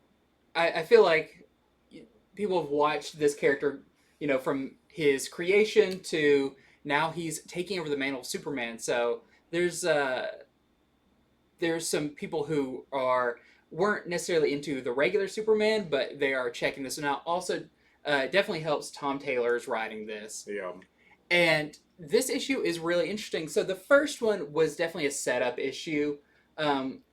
I feel like people have watched this character, from his creation to now he's taking over the mantle of Superman. So there's some people who weren't necessarily into the regular Superman, but they are checking this one out. Also, definitely helps Tom Taylor's writing this. Yeah. And this issue is really interesting. So the first one was definitely a setup issue.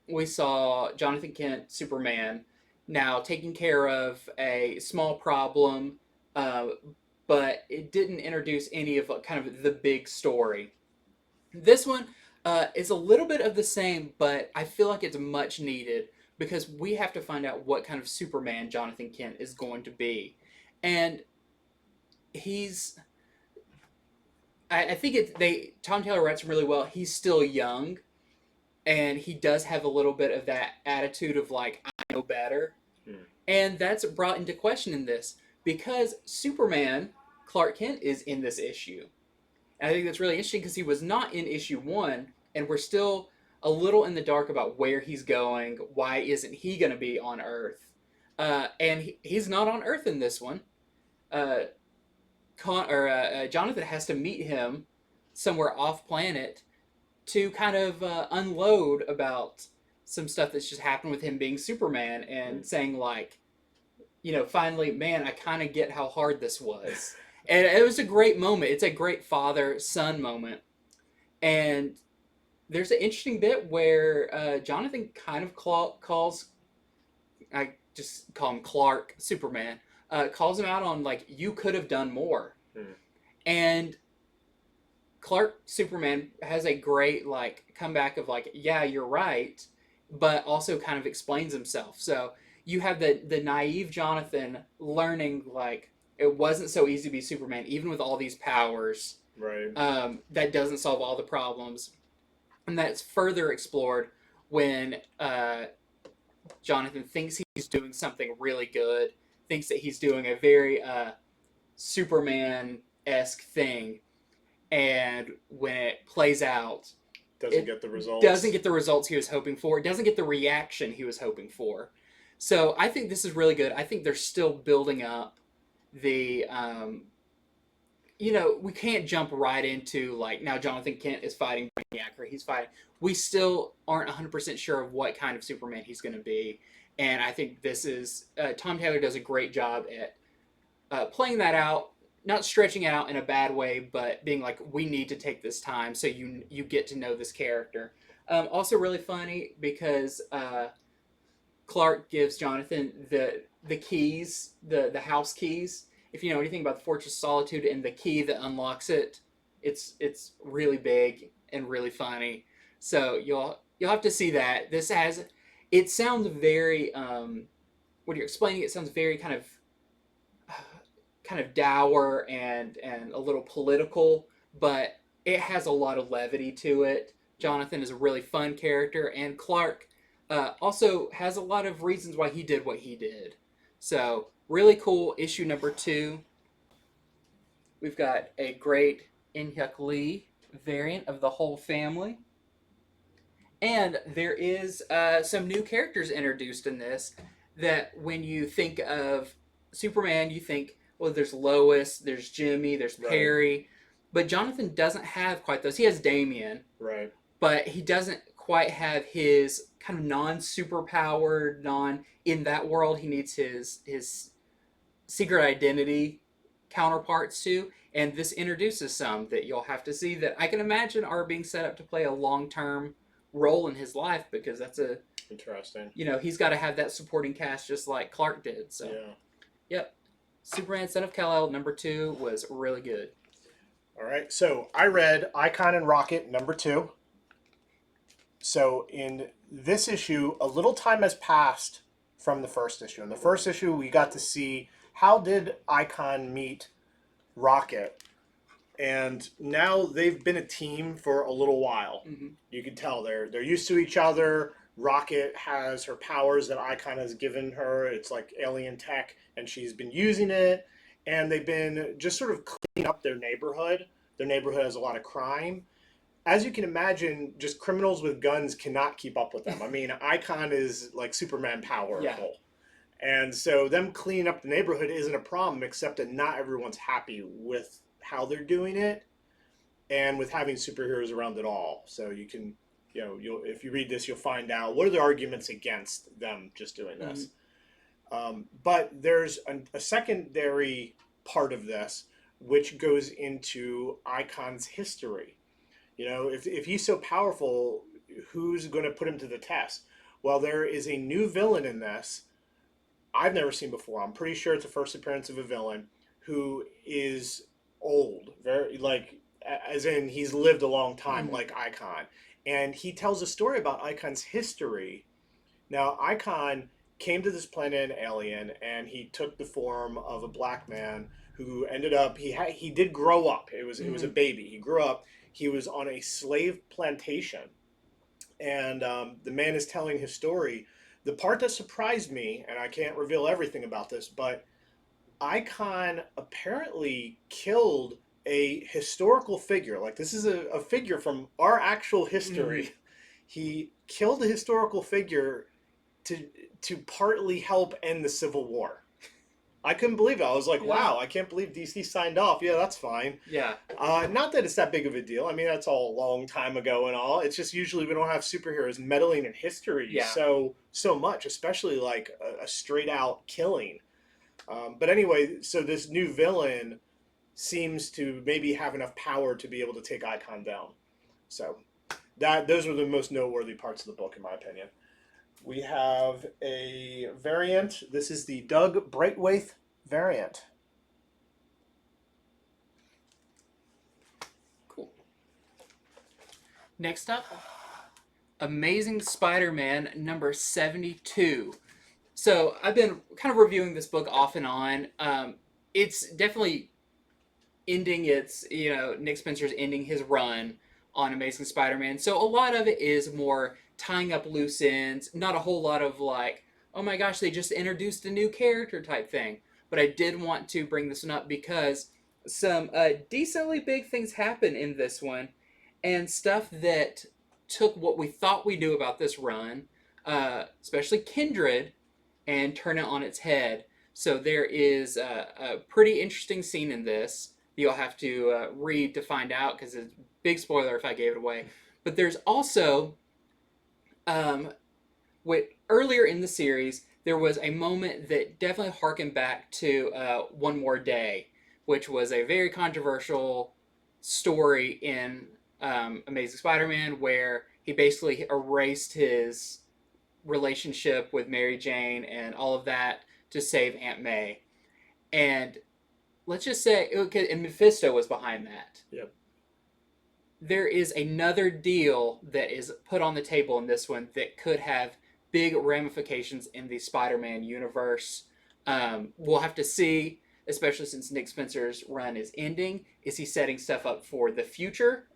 We saw Jonathan Kent, Superman, now taking care of a small problem, but it didn't introduce any of kind of the big story. This one is a little bit of the same, but I feel like it's much needed because we have to find out what kind of Superman Jonathan Kent is going to be. And he's I think Tom Taylor writes him really well. He's still young, and he does have a little bit of that attitude of like I know better, and that's brought into question in this because Superman Clark Kent is in this issue. And I think that's really interesting because he was not in issue 1, and we're still a little in the dark about where he's going. Why isn't he going to be on Earth? And he's not on Earth in this one. Uh, Jonathan has to meet him somewhere off planet to kind of unload about some stuff that's just happened with him being Superman and saying like, finally, man, I kind of get how hard this was. And it was a great moment. It's a great father-son moment. And there's an interesting bit where Jonathan kind of calls, I just call him Clark, Superman, calls him out on, like, you could have done more. And Clark, Superman, has a great, like, comeback of, like, yeah, you're right, but also kind of explains himself. So you have the naive Jonathan learning, like, it wasn't so easy to be Superman, even with all these powers. Right. That doesn't solve all the problems. And that's further explored when Jonathan thinks he's doing something really good, thinks that he's doing a very Superman-esque thing, and when it plays out, doesn't get the results. Doesn't get the results he was hoping for. It doesn't get the reaction he was hoping for. So I think this is really good. I think they're still building up the we can't jump right into like now Jonathan Kent is fighting Brainiac or he's fighting. We still aren't 100% sure of what kind of Superman he's going to be, and I think this is Tom Taylor does a great job at playing that out, not stretching it out in a bad way, but being like, we need to take this time so you get to know this character. Also really funny because Clark gives Jonathan the keys, the house keys. If you know anything about the Fortress of Solitude and the key that unlocks it, it's really big and really funny. So you'll have to see that. It sounds very when you're explaining it sounds very kind of dour and a little political, but it has a lot of levity to it. Jonathan is a really fun character, and Clark also has a lot of reasons why he did what he did. So, really cool issue number 2. We've got a great In-Hyuk Lee variant of the whole family. And there is some new characters introduced in this that when you think of Superman, you think, well, there's Lois, there's Jimmy, there's Perry. Right. But Jonathan doesn't have quite those. He has Damian. Right. But he doesn't quite have his kind of non-superpowered, in that world, he needs his secret identity counterparts to, and this introduces some that you'll have to see that I can imagine are being set up to play a long-term role in his life, because that's interesting. He's got to have that supporting cast just like Clark did. So, yeah. Yep. Superman Son of Kal-El number 2 was really good. All right, so I read Icon and Rocket number 2. So in this issue, a little time has passed from the first issue. In the first issue, we got to see how did Icon meet Rocket, and now they've been a team for a little while. Mm-hmm. You can tell they're used to each other. Rocket has her powers that Icon has given her. It's like alien tech, and she's been using it. And they've been just sort of cleaning up their neighborhood. Their neighborhood has a lot of crime. As you can imagine, just criminals with guns cannot keep up with them. I mean, Icon is like Superman powerful. Yeah. And so them cleaning up the neighborhood isn't a problem, except that not everyone's happy with how they're doing it and with having superheroes around at all. So you can, if you read this, you'll find out what are the arguments against them just doing this. Mm-hmm. But there's a secondary part of this, which goes into Icon's history. If he's so powerful, who's going to put him to the test? Well, there is a new villain in this I've never seen before. I'm pretty sure it's the first appearance of a villain who is old, very as in he's lived a long time, mm-hmm. like Icon. And he tells a story about Icon's history. Now, Icon came to this planet an alien, and he took the form of a black man who ended up he did grow up. It was a baby. He grew up. He was on a slave plantation, and the man is telling his story. The part that surprised me, and I can't reveal everything about this, but Icon apparently killed a historical figure. Like, this is a figure from our actual history. Mhm. He killed a historical figure to to partly help end the Civil War. I couldn't believe it. I was like, Yeah. wow, I can't believe DC signed off. Yeah, that's fine. Yeah. Not that it's that big of a deal. I mean, that's all a long time ago and all. It's just usually we don't have superheroes meddling in history Yeah. so much, especially like a straight out killing. But anyway, so this new villain seems to maybe have enough power to be able to take Icon down. So those were the most noteworthy parts of the book, in my opinion. We have a variant. This is the Doug Brightwaite variant. Cool. Next up, Amazing Spider-Man number 72. So I've been kind of reviewing this book off and on. It's definitely ending its, Nick Spencer's ending his run on Amazing Spider-Man. So a lot of it is more tying up loose ends, not a whole lot of like, oh my gosh, they just introduced a new character type thing. But I did want to bring this one up because some decently big things happen in this one, and stuff that took what we thought we knew about this run, especially Kindred, and turn it on its head. So there is a pretty interesting scene in this. You'll have to read to find out because it's a big spoiler if I gave it away. But there's also, earlier in the series, there was a moment that definitely harkened back to One More Day, which was a very controversial story in Amazing Spider-Man where he basically erased his relationship with Mary Jane and all of that to save Aunt May. And let's just say, and Mephisto was behind that. Yep. There is another deal that is put on the table in this one that could have big ramifications in the Spider-Man universe. We'll have to see, especially since Nick Spencer's run is ending. Is he setting stuff up for the future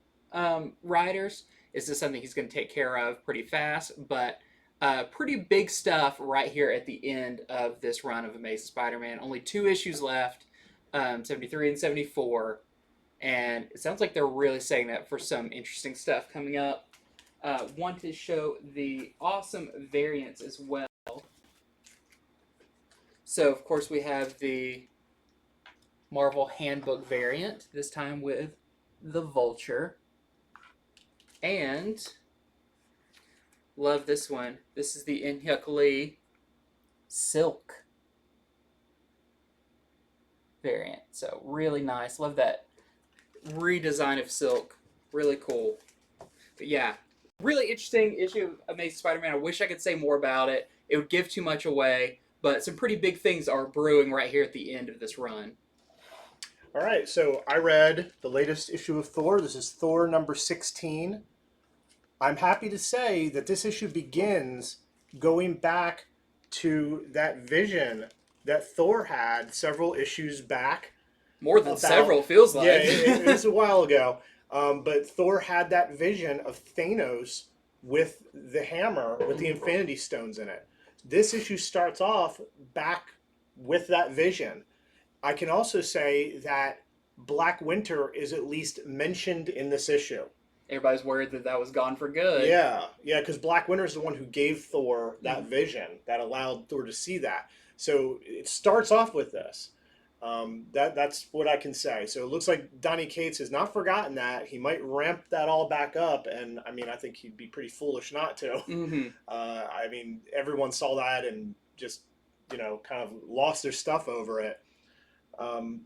writers? Is this something he's going to take care of pretty fast? But pretty big stuff right here at the end of this run of Amazing Spider-Man. Only 2 issues left, 73 and 74. And it sounds like they're really setting up for some interesting stuff coming up. Want to show the awesome variants as well. So, of course, we have the Marvel Handbook variant, this time with the Vulture. And love this one. This is the In-Hyuk Lee Silk variant. So really nice. Love that redesign of Silk. Really cool. But yeah, really interesting issue of Amazing Spider-Man. I wish I could say more about it. It would give too much away. But some pretty big things are brewing right here at the end of this run. All right, so I read the latest issue of Thor. This is Thor number 16. I'm happy to say that this issue begins going back to that vision that Thor had several issues back. More than several, feels like. Yeah, it was a while ago. But Thor had that vision of Thanos with the hammer, with the Infinity Stones in it. This issue starts off back with that vision. I can also say that Black Winter is at least mentioned in this issue. Everybody's worried that that was gone for good. Yeah, because Black Winter is the one who gave Thor that vision that allowed Thor to see that. So it starts off with this. That's what I can say. So it looks like Donny Cates has not forgotten that. He might ramp that all back up, and I mean, I think he'd be pretty foolish not to. Mm-hmm. I mean, everyone saw that and just, kind of lost their stuff over it.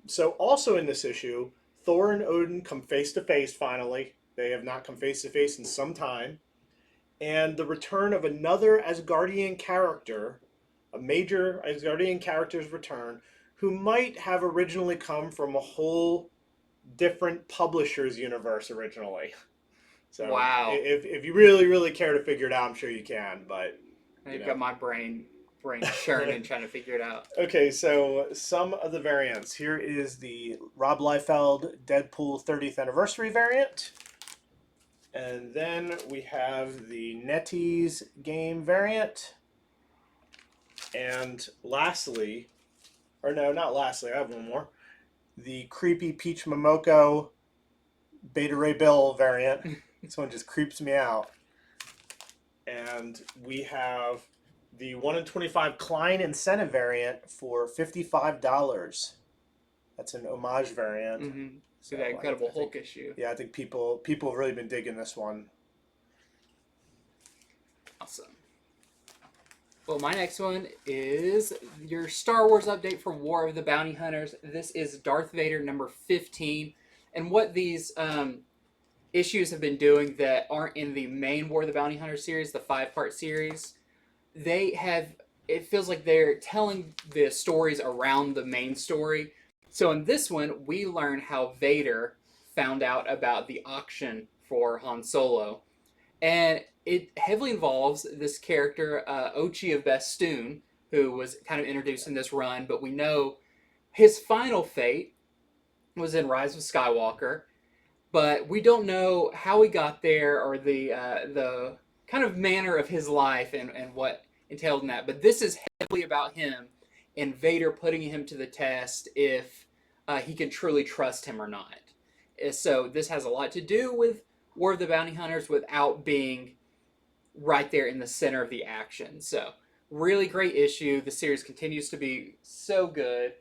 So also in this issue, Thor and Odin come face to face finally. They have not come face to face in some time. And the return of another Asgardian character, a major Asgardian character's return, who might have originally come from a whole different publisher's universe originally. So wow. If you really, really care to figure it out, I'm sure you can. But I've got my brain brain churning trying to figure it out. Okay, so some of the variants. Here is the Rob Liefeld Deadpool 30th anniversary variant. And then we have the NetEase game variant. And lastly, or no, not lastly, I have one more. The creepy Peach Momoko Beta Ray Bill variant. This one just creeps me out. And we have the 1 in 25 Klein incentive variant for $55. That's an homage variant. Mm-hmm. So that Incredible Hulk issue. Yeah, I think people have really been digging this one. Awesome. Well, my next one is your Star Wars update for War of the Bounty Hunters. This is Darth Vader number 15. And what these issues have been doing that aren't in the main War of the Bounty Hunter series, the 5-part series, it feels like they're telling the stories around the main story. So in this one, we learn how Vader found out about the auction for Han Solo. And it heavily involves this character, Ochi of Bestoon, who was kind of introduced in this run, but we know his final fate was in Rise of Skywalker, but we don't know how he got there or the kind of manner of his life and what entailed in that. But this is heavily about him and Vader putting him to the test if he can truly trust him or not. So this has a lot to do with War of the Bounty Hunters without being right there in the center of the action. So really great issue. The series continues to be so good.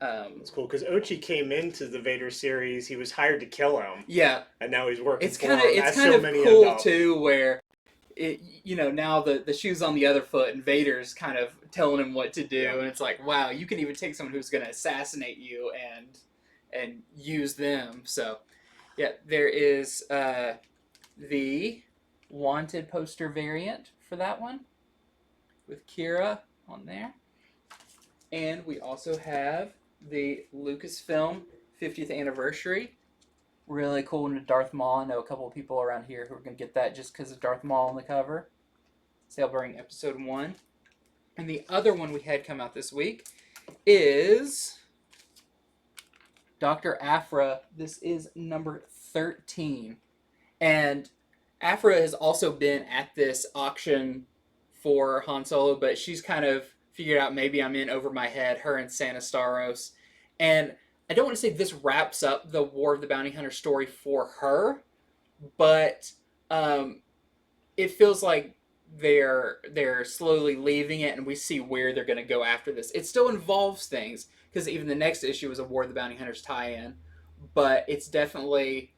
It's cool because Ochi came into the Vader series. He was hired to kill him. Yeah, and now he's working. It's kind of cool too, where now the shoe's on the other foot, and Vader's kind of telling him what to do, and it's like, wow, you can even take someone who's going to assassinate you and use them. So, yeah, there is the Wanted poster variant for that one with Kira on there, and we also have the Lucasfilm 50th anniversary. Really cool one with Darth Maul. I know a couple of people around here who are going to get that just because of Darth Maul on the cover. Sailbearing Episode 1. And the other one we had come out this week is Dr. Aphra. This is number 13. And Aphra has also been at this auction for Han Solo, but she's kind of figured out maybe I'm in over my head, her and Santa Staros. And I don't want to say this wraps up the War of the Bounty Hunter story for her, but it feels like they're slowly leaving it, and we see where they're going to go after this. It still involves things, because even the next issue is a War of the Bounty Hunters tie-in, but it's definitely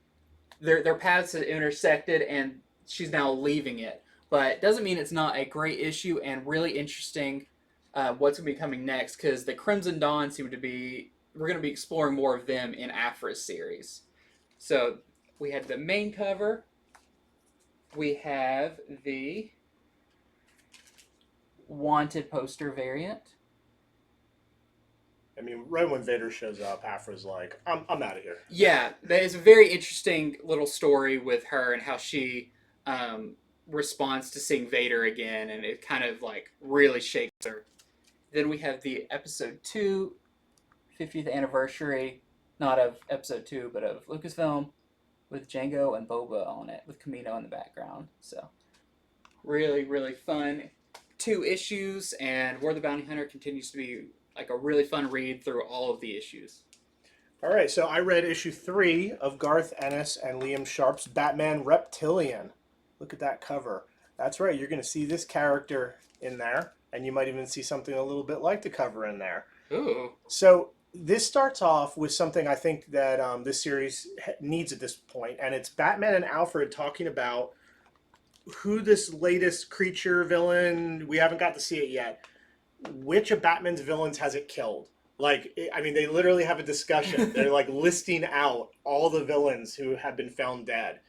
their paths have intersected, and she's now leaving it. But it doesn't mean it's not a great issue and really interesting. What's going to be coming next, because the Crimson Dawn seem to be... We're going to be exploring more of them in Aphra's series. So we had the main cover. We have the Wanted poster variant. I mean, right when Vader shows up, Aphra's like, I'm out of here. Yeah, that is a very interesting little story with her and how she responds to seeing Vader again, and it kind of like really shakes her. Then we have the Episode 2 50th anniversary, not of Episode 2, but of Lucasfilm, with Jango and Boba on it, with Kamino in the background. So, really, really fun 2 issues, and War of the Bounty Hunter continues to be like a really fun read through all of the issues. All right, so I read issue 3 of Garth Ennis and Liam Sharp's Batman Reptilian. Look at that cover. That's right, you're going to see this character in there, and you might even see something a little bit like the cover in there. Ooh. So this starts off with something I think that this series needs at this point, and it's Batman and Alfred talking about who this latest creature villain, we haven't got to see it yet, which of Batman's villains has it killed? Like, I mean, they literally have a discussion. They're like listing out all the villains who have been found dead.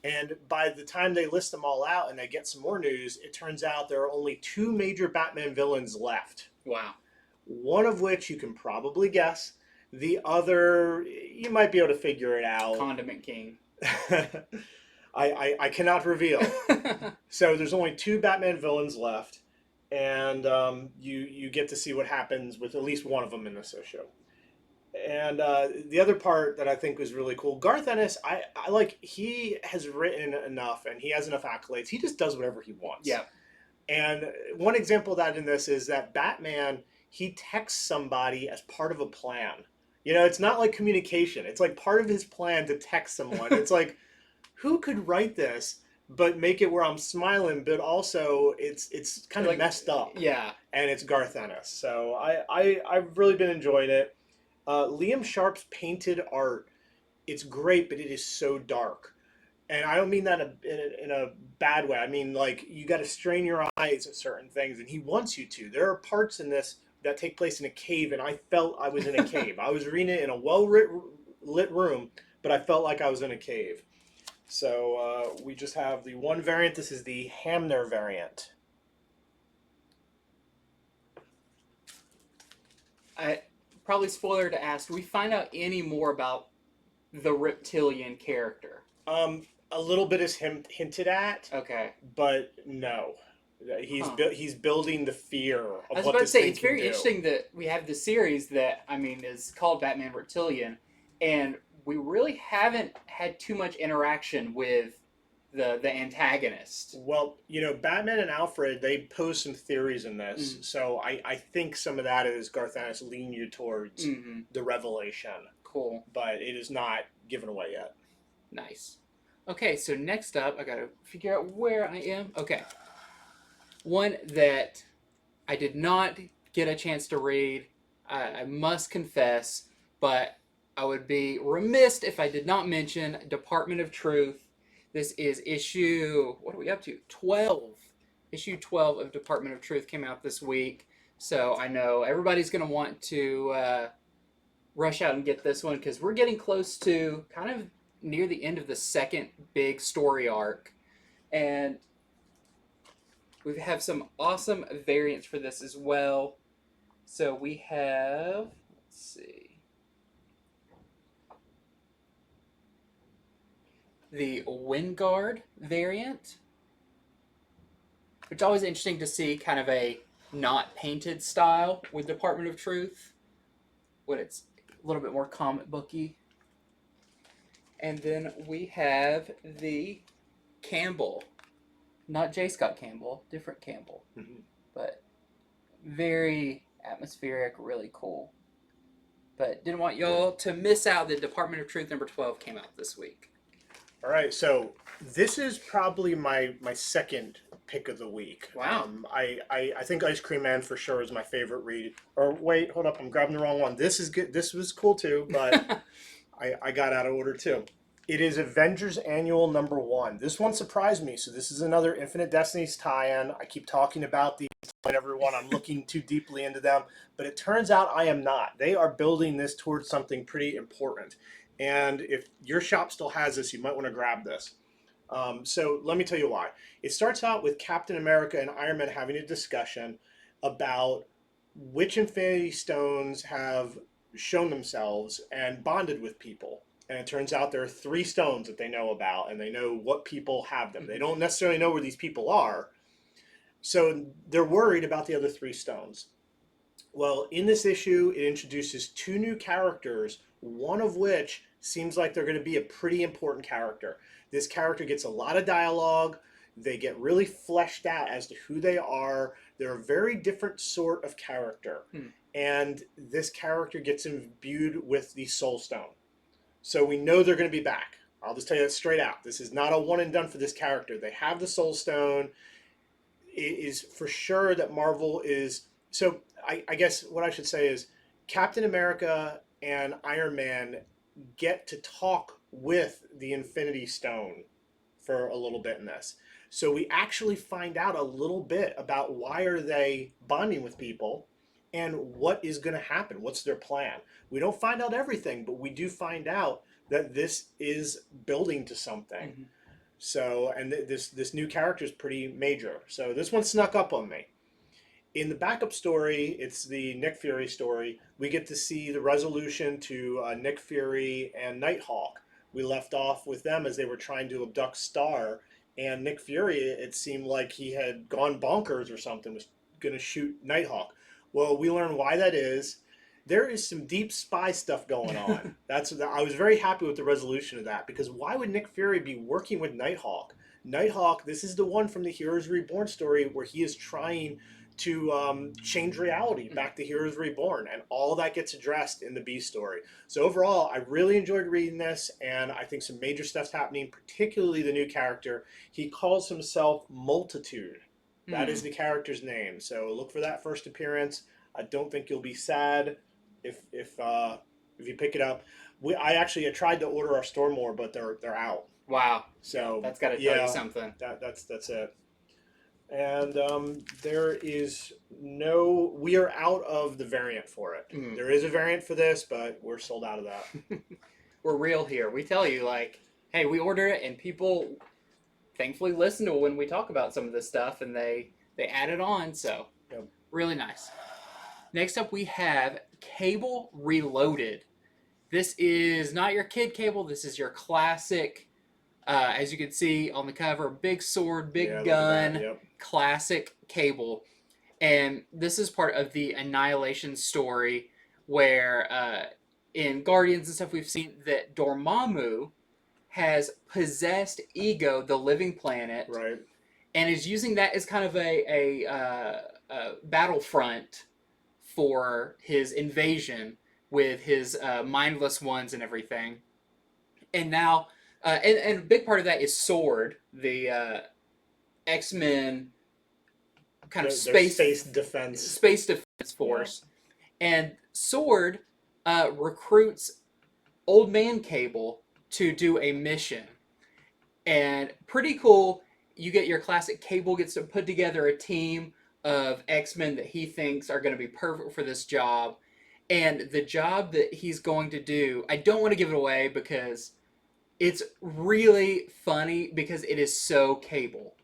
And by the time they list them all out and they get some more news, it turns out there are only 2 major Batman villains left. Wow. One of which you can probably guess. The other, you might be able to figure it out. Condiment King. I cannot reveal. So there's only 2 Batman villains left. and you get to see what happens with at least one of them in this issue. And the other part that I think was really cool, Garth Ennis, I like, he has written enough and he has enough accolades. He just does whatever he wants. Yeah. And one example of that in this is that Batman, he texts somebody as part of a plan. You know, it's not like communication. It's like part of his plan to text someone. It's like, who could write this but make it where I'm smiling, but also it's kind of Like, messed up. yeah. And it's Garth Ennis. So I've really been enjoying it. Liam Sharp's painted art, it's great, but it is so dark. And I don't mean that in a bad way. I mean, like, you got to strain your eyes at certain things, and he wants you to. There are parts in this that take place in a cave, and I felt I was in a cave. I was reading it in a lit room, but I felt like I was in a cave. So we just have the one variant. This is the Hamner variant. Probably spoiler to ask, do we find out any more about the Reptilian character? A little bit is hinted at, Okay. but no. He's building the fear of I was what about to this say, thing it's can very do. interesting that we have the series that, I mean, is called Batman Reptilian, and we really haven't had too much interaction with the antagonist. Well, you know, Batman and Alfred, they pose some theories in this, Mm. so I think some of that is Garth Ennis leaning you towards Mm-hmm. the revelation, Cool. but it is not given away yet. Nice. Okay, so next up, I gotta figure out where I am. Okay. One that I did not get a chance to read, I must confess, but I would be remiss if I did not mention Department of Truth. This is issue, what are we up to? 12. Issue 12 of Department of Truth came out this week. So I know everybody's going to want to rush out and get this one because we're getting close to kind of near the end of the second big story arc. And we have some awesome variants for this as well. So we have, let's see, the Wingard variant, which is always interesting to see kind of a not painted style with Department of Truth, when it's a little bit more comic booky. And then we have the Campbell, not J. Scott Campbell, different Campbell, but very atmospheric, really cool. But didn't want y'all to miss out that Department of Truth number 12 came out this week. All right, so this is probably my second pick of the week. Wow. I think Ice Cream Man for sure is my favorite read. Or wait, hold up, I'm grabbing the wrong one. This is good. This was cool too, but I got out of order too. It is Avengers Annual number 1. This one surprised me. So this is another Infinite Destinies tie-in. I keep talking about these, telling everyone I'm looking too deeply into them, but it turns out I am not. They are building this towards something pretty important. And if your shop still has this, you might want to grab this. So let me tell you why. It starts out with Captain America and Iron Man having a discussion about which Infinity Stones have shown themselves and bonded with people. And it turns out there are 3 stones that they know about, and they know what people have them. They don't necessarily know where these people are. So they're worried about the other 3 stones. Well, in this issue, it introduces 2 new characters, one of which seems like they're going to be a pretty important character. This character gets a lot of dialogue. They get really fleshed out as to who they are. They're a very different sort of character. And this character gets imbued with the Soul Stone. So we know they're going to be back. I'll just tell you that straight out. This is not a one and done for this character. They have the Soul Stone. It is for sure that Marvel is... So I guess what I should say is Captain America and Iron Man get to talk with the Infinity Stone for a little bit in this. So we actually find out a little bit about why are they bonding with people and what is going to happen. What's their plan? We don't find out everything, but we do find out that this is building to something. So, and this new character is pretty major. So this one snuck up on me. In the backup story, it's the Nick Fury story. We get to see the resolution to Nick Fury and Nighthawk. We left off with them as they were trying to abduct Star, and Nick Fury, it seemed like he had gone bonkers or something, was going to shoot Nighthawk. Well, we learn why that is. There is some deep spy stuff going on. I was very happy with the resolution of that, because why would Nick Fury be working with Nighthawk? Nighthawk, this is the one from the Heroes Reborn story where he is trying to change reality back to Heroes Reborn, and all that gets addressed in the B story. So overall, I really enjoyed reading this, and I think some major stuff's happening, particularly the new character. He calls himself Multitude. That is the character's name. So look for that first appearance. I don't think you'll be sad if you pick it up. I tried to order our store more, but they're out. Wow. So that's got to tell you something. That's it. And there is no. We are out of the variant for it. There is a variant for this, but we're sold out of that. We're real here. We tell you, like, hey, we order it, and people thankfully listen to when we talk about some of this stuff, and they add it on. So really nice. Next up, we have Cable Reloaded. This is not your kid Cable. This is your classic. As you can see on the cover, big sword, big gun, classic Cable. And this is part of the Annihilation story where in Guardians and stuff we've seen that Dormammu has possessed Ego, the living planet, right, and is using that as kind of a battlefront for his invasion with his mindless ones and everything. And now... and a big part of that is Sword, the X-Men kind of space defense force. Yeah. And Sword recruits Old Man Cable to do a mission. And pretty cool, you get your classic Cable gets to put together a team of X-Men that he thinks are going to be perfect for this job. And the job that he's going to do, I don't want to give it away because... it's really funny because it is so Cable.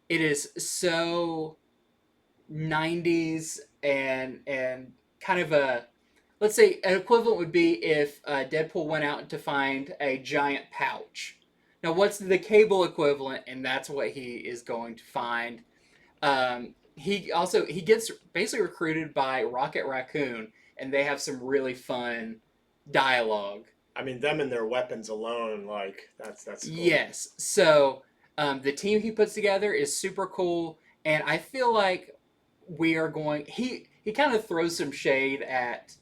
It is so 90s and kind of a... let's say an equivalent would be if Deadpool went out to find a giant pouch. Now, what's the Cable equivalent? And that's what he is going to find. He gets basically recruited by Rocket Raccoon, and they have some really fun dialogue. I mean, them and their weapons alone, like, that's cool. Yes. So, the team he puts together is super cool, and I feel like we are going... He kind of throws some shade at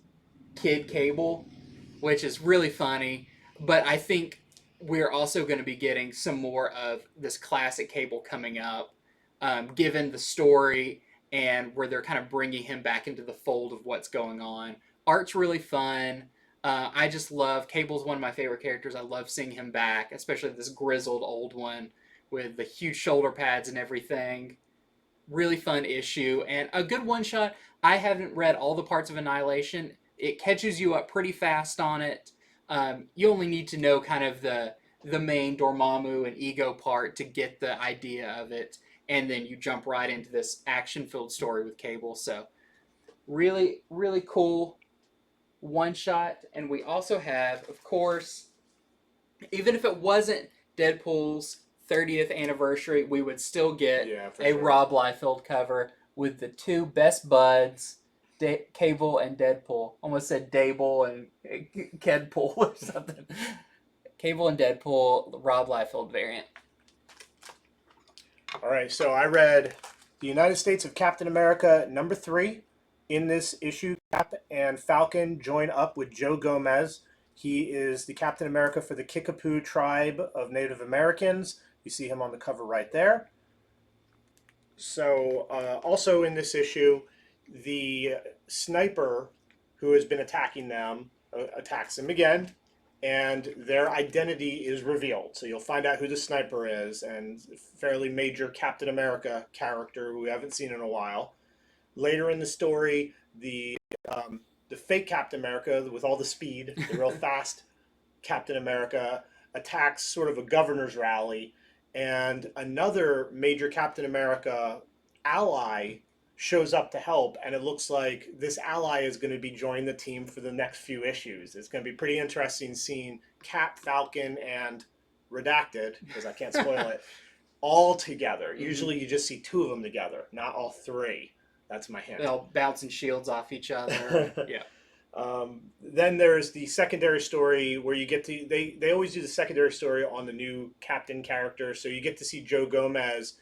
Kid Cable, which is really funny, but I think we're also going to be getting some more of this classic Cable coming up, given the story and where they're kind of bringing him back into the fold of what's going on. Art's really fun. I just love... Cable's one of my favorite characters. I love seeing him back, especially this grizzled old one with the huge shoulder pads and everything. Really fun issue, and a good one-shot. I haven't read all the parts of Annihilation. It catches you up pretty fast on it. You only need to know kind of the main Dormammu and Ego part to get the idea of it, and then you jump right into this action-filled story with Cable. So really, really cool one shot. And we also have, of course, even if it wasn't Deadpool's 30th anniversary, we would still get a Rob Liefeld cover with the two best buds, Cable and Deadpool. Almost said Dable and Kedpool or something. Cable and Deadpool, the Rob Liefeld variant. All right, so I read The United States of Captain America #3. In this issue, Cap and Falcon join up with Joe Gomez. He is the Captain America for the Kickapoo tribe of Native Americans. You see him on the cover right there. So, also in this issue, the sniper who has been attacking them attacks them again, and their identity is revealed. So you'll find out who the sniper is, and fairly major Captain America character who we haven't seen in a while. Later in the story, the fake Captain America with all the speed, the real fast Captain America, attacks sort of a governor's rally, and another major Captain America ally shows up to help, and it looks like this ally is going to be joining the team for the next few issues. It's going to be pretty interesting seeing Cap, Falcon, and Redacted, because I can't spoil it, all together. Usually you just see two of them together, not all three. That's my hint. They'll bouncing shields off each other. Yeah. Then there's the secondary story where you get to they always do the secondary story on the new captain character, so you get to see Joe Gomez.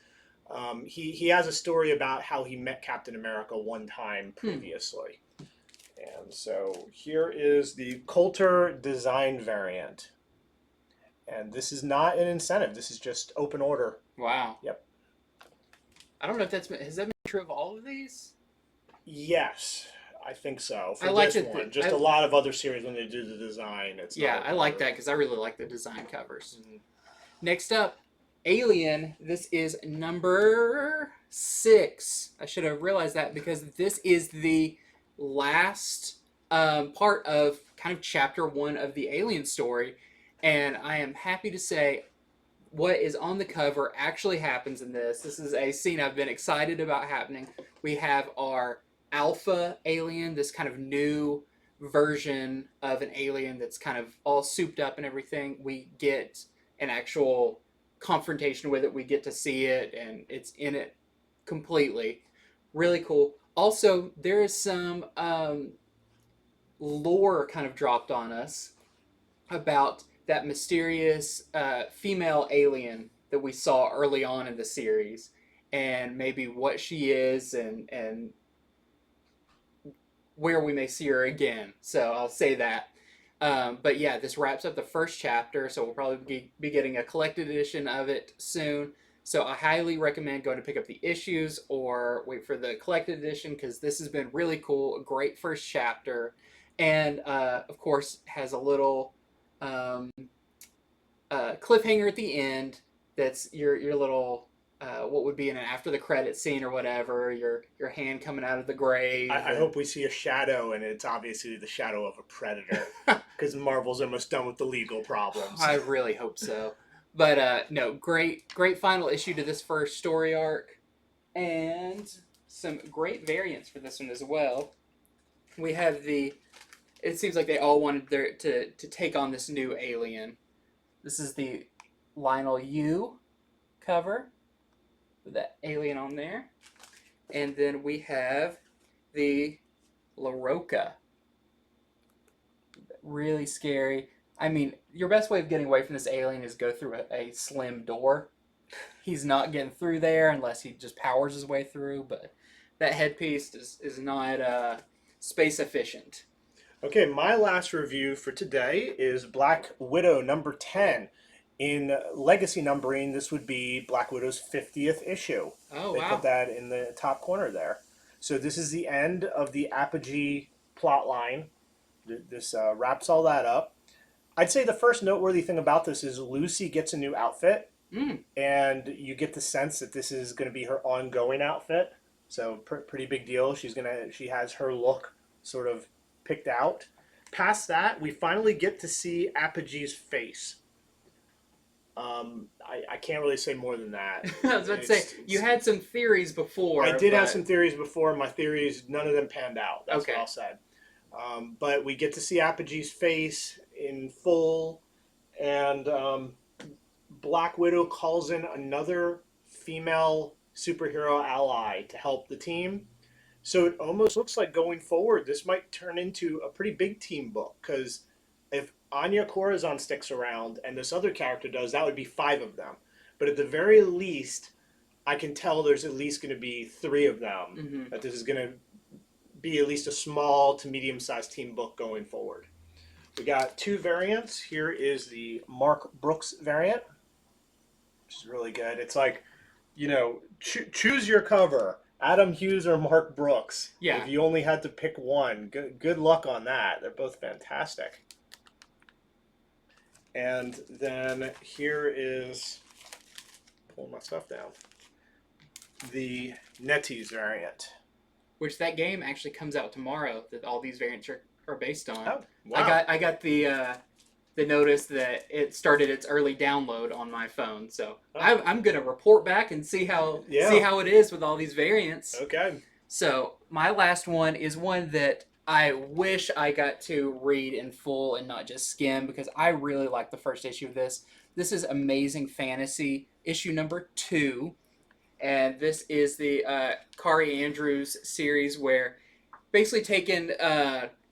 He has a story about how he met Captain America one time previously. And so here is the Coulter design variant. And this is not an incentive. This is just open order. Wow. Yep. I don't know if has that been true of all of these? Yes, I think so. For I like this it. one. Just a lot of other series when they do the design. It's yeah, I like that because I really like the design covers. Mm-hmm. Next up, Alien. This is number 6. I should have realized that because this is the last part of kind of chapter 1 of the Alien story. And I am happy to say what is on the cover actually happens in this. This is a scene I've been excited about happening. We have our Alpha alien, this kind of new version of an alien that's kind of all souped up and everything. We get an actual confrontation with it. We get to see it, and it's in it completely. Really cool. Also, there is some lore kind of dropped on us about that mysterious female alien that we saw early on in the series, and maybe what she is and where we may see her again. So I'll say that. But yeah, this wraps up the first chapter, so we'll probably be getting a collected edition of it soon. So I highly recommend going to pick up the issues or wait for the collected edition, because this has been really cool. A great first chapter. And of course has a little cliffhanger at the end. That's your little what would be in an after the credit scene or whatever. Your hand coming out of the grave. I hope we see a shadow, and it's obviously the shadow of a predator, because Marvel's almost done with the legal problems. I really hope so. But no, great final issue to this first story arc, and some great variants for this one as well. We have it seems like they all wanted to take on this new alien. This is the Lionel U cover with that alien on there. And then we have the La Roca. Really scary. I mean, your best way of getting away from this alien is go through a slim door. He's not getting through there unless he just powers his way through, but that headpiece is not space efficient. Okay, my last review for today is Black Widow number 10. In legacy numbering, this would be Black Widow's 50th issue. Oh, they wow. put that in the top corner there. So this is the end of the Apogee plot line. This wraps all that up. I'd say the first noteworthy thing about this is Lucy gets a new outfit, and you get the sense that this is going to be her ongoing outfit. So pretty big deal. She has her look sort of picked out. Past that, we finally get to see Apogee's face. I can't really say more than that. I was about to say, you had some theories before. I did have some theories before. My theories, none of them panned out. That's what I'll say. But we get to see Apogee's face in full, and Black Widow calls in another female superhero ally to help the team. So it almost looks like going forward, this might turn into a pretty big team book, because if Anya Corazon sticks around and this other character does, that would be 5 of them. But at the very least, I can tell there's at least going to be 3 of them. That this is going to be at least a small to medium-sized team book going forward. We got 2 variants. Here is the Mark Brooks variant, which is really good. It's like, choose your cover. Adam Hughes or Mark Brooks. Yeah. If you only had to pick one, good luck on that. They're both fantastic. And then here is, pulling my stuff down, the NetEase variant. Which that game actually comes out tomorrow, that all these variants are based on. Oh, wow. I got the notice that it started its early download on my phone, so I'm gonna report back and see how it is with all these variants. Okay. So my last one is one that I wish I got to read in full and not just skim, because I really like the first issue of this. This is Amazing Fantasy issue number 2. and this is the Kari Andrews series where basically taken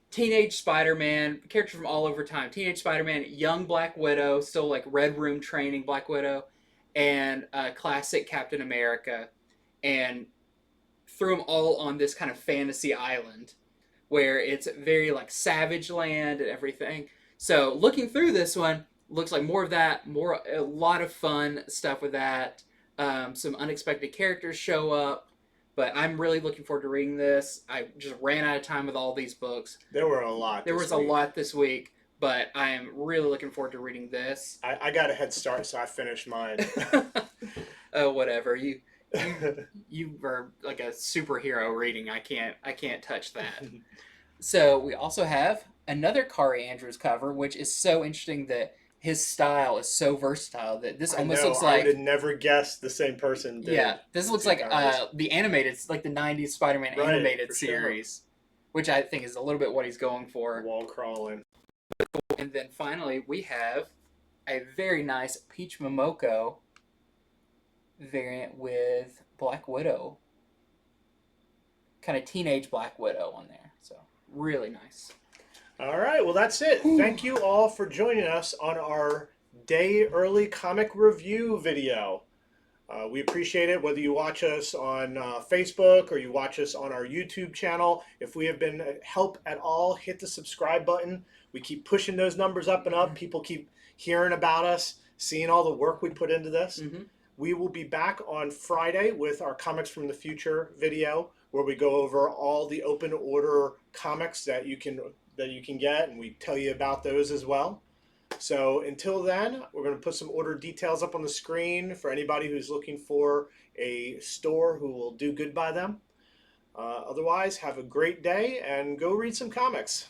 teenage Spider-Man, characters from all over time, teenage Spider-Man, young Black Widow, still like Red Room training Black Widow, and classic Captain America, and threw them all on this kind of fantasy island where it's very like savage land and everything. So looking through this one, looks like more of that, more a lot of fun stuff with that. Some unexpected characters show up, but I'm really looking forward to reading this. I just ran out of time with all these books. There were a lot. There was a lot this week, but I am really looking forward to reading this. I got a head start, so I finished mine. Oh, whatever. You were like a superhero reading. I can't touch that. So we also have another Kari Andrews cover, which is so interesting that his style is so versatile that this almost looks like. I would have never guessed the same person did. Yeah, this looks like the animated, like the '90s Spider-Man animated series, which I think is a little bit what he's going for. Wall crawling. And then finally, we have a very nice Peach Momoko variant with Black Widow, kind of teenage Black Widow on there. So really nice. All right, well, that's it. Ooh. Thank you all for joining us on our day early comic review video. We appreciate it, whether you watch us on Facebook or you watch us on our YouTube channel. If we have been help at all, hit the subscribe button. We keep pushing those numbers up and up. People keep hearing about us, seeing all the work we put into this. Mm-hmm. We will be back on Friday with our Comics from the Future video, where we go over all the open order comics that you can get, and we tell you about those as well. So until then, we're going to put some order details up on the screen for anybody who's looking for a store who will do good by them. Otherwise, have a great day and go read some comics.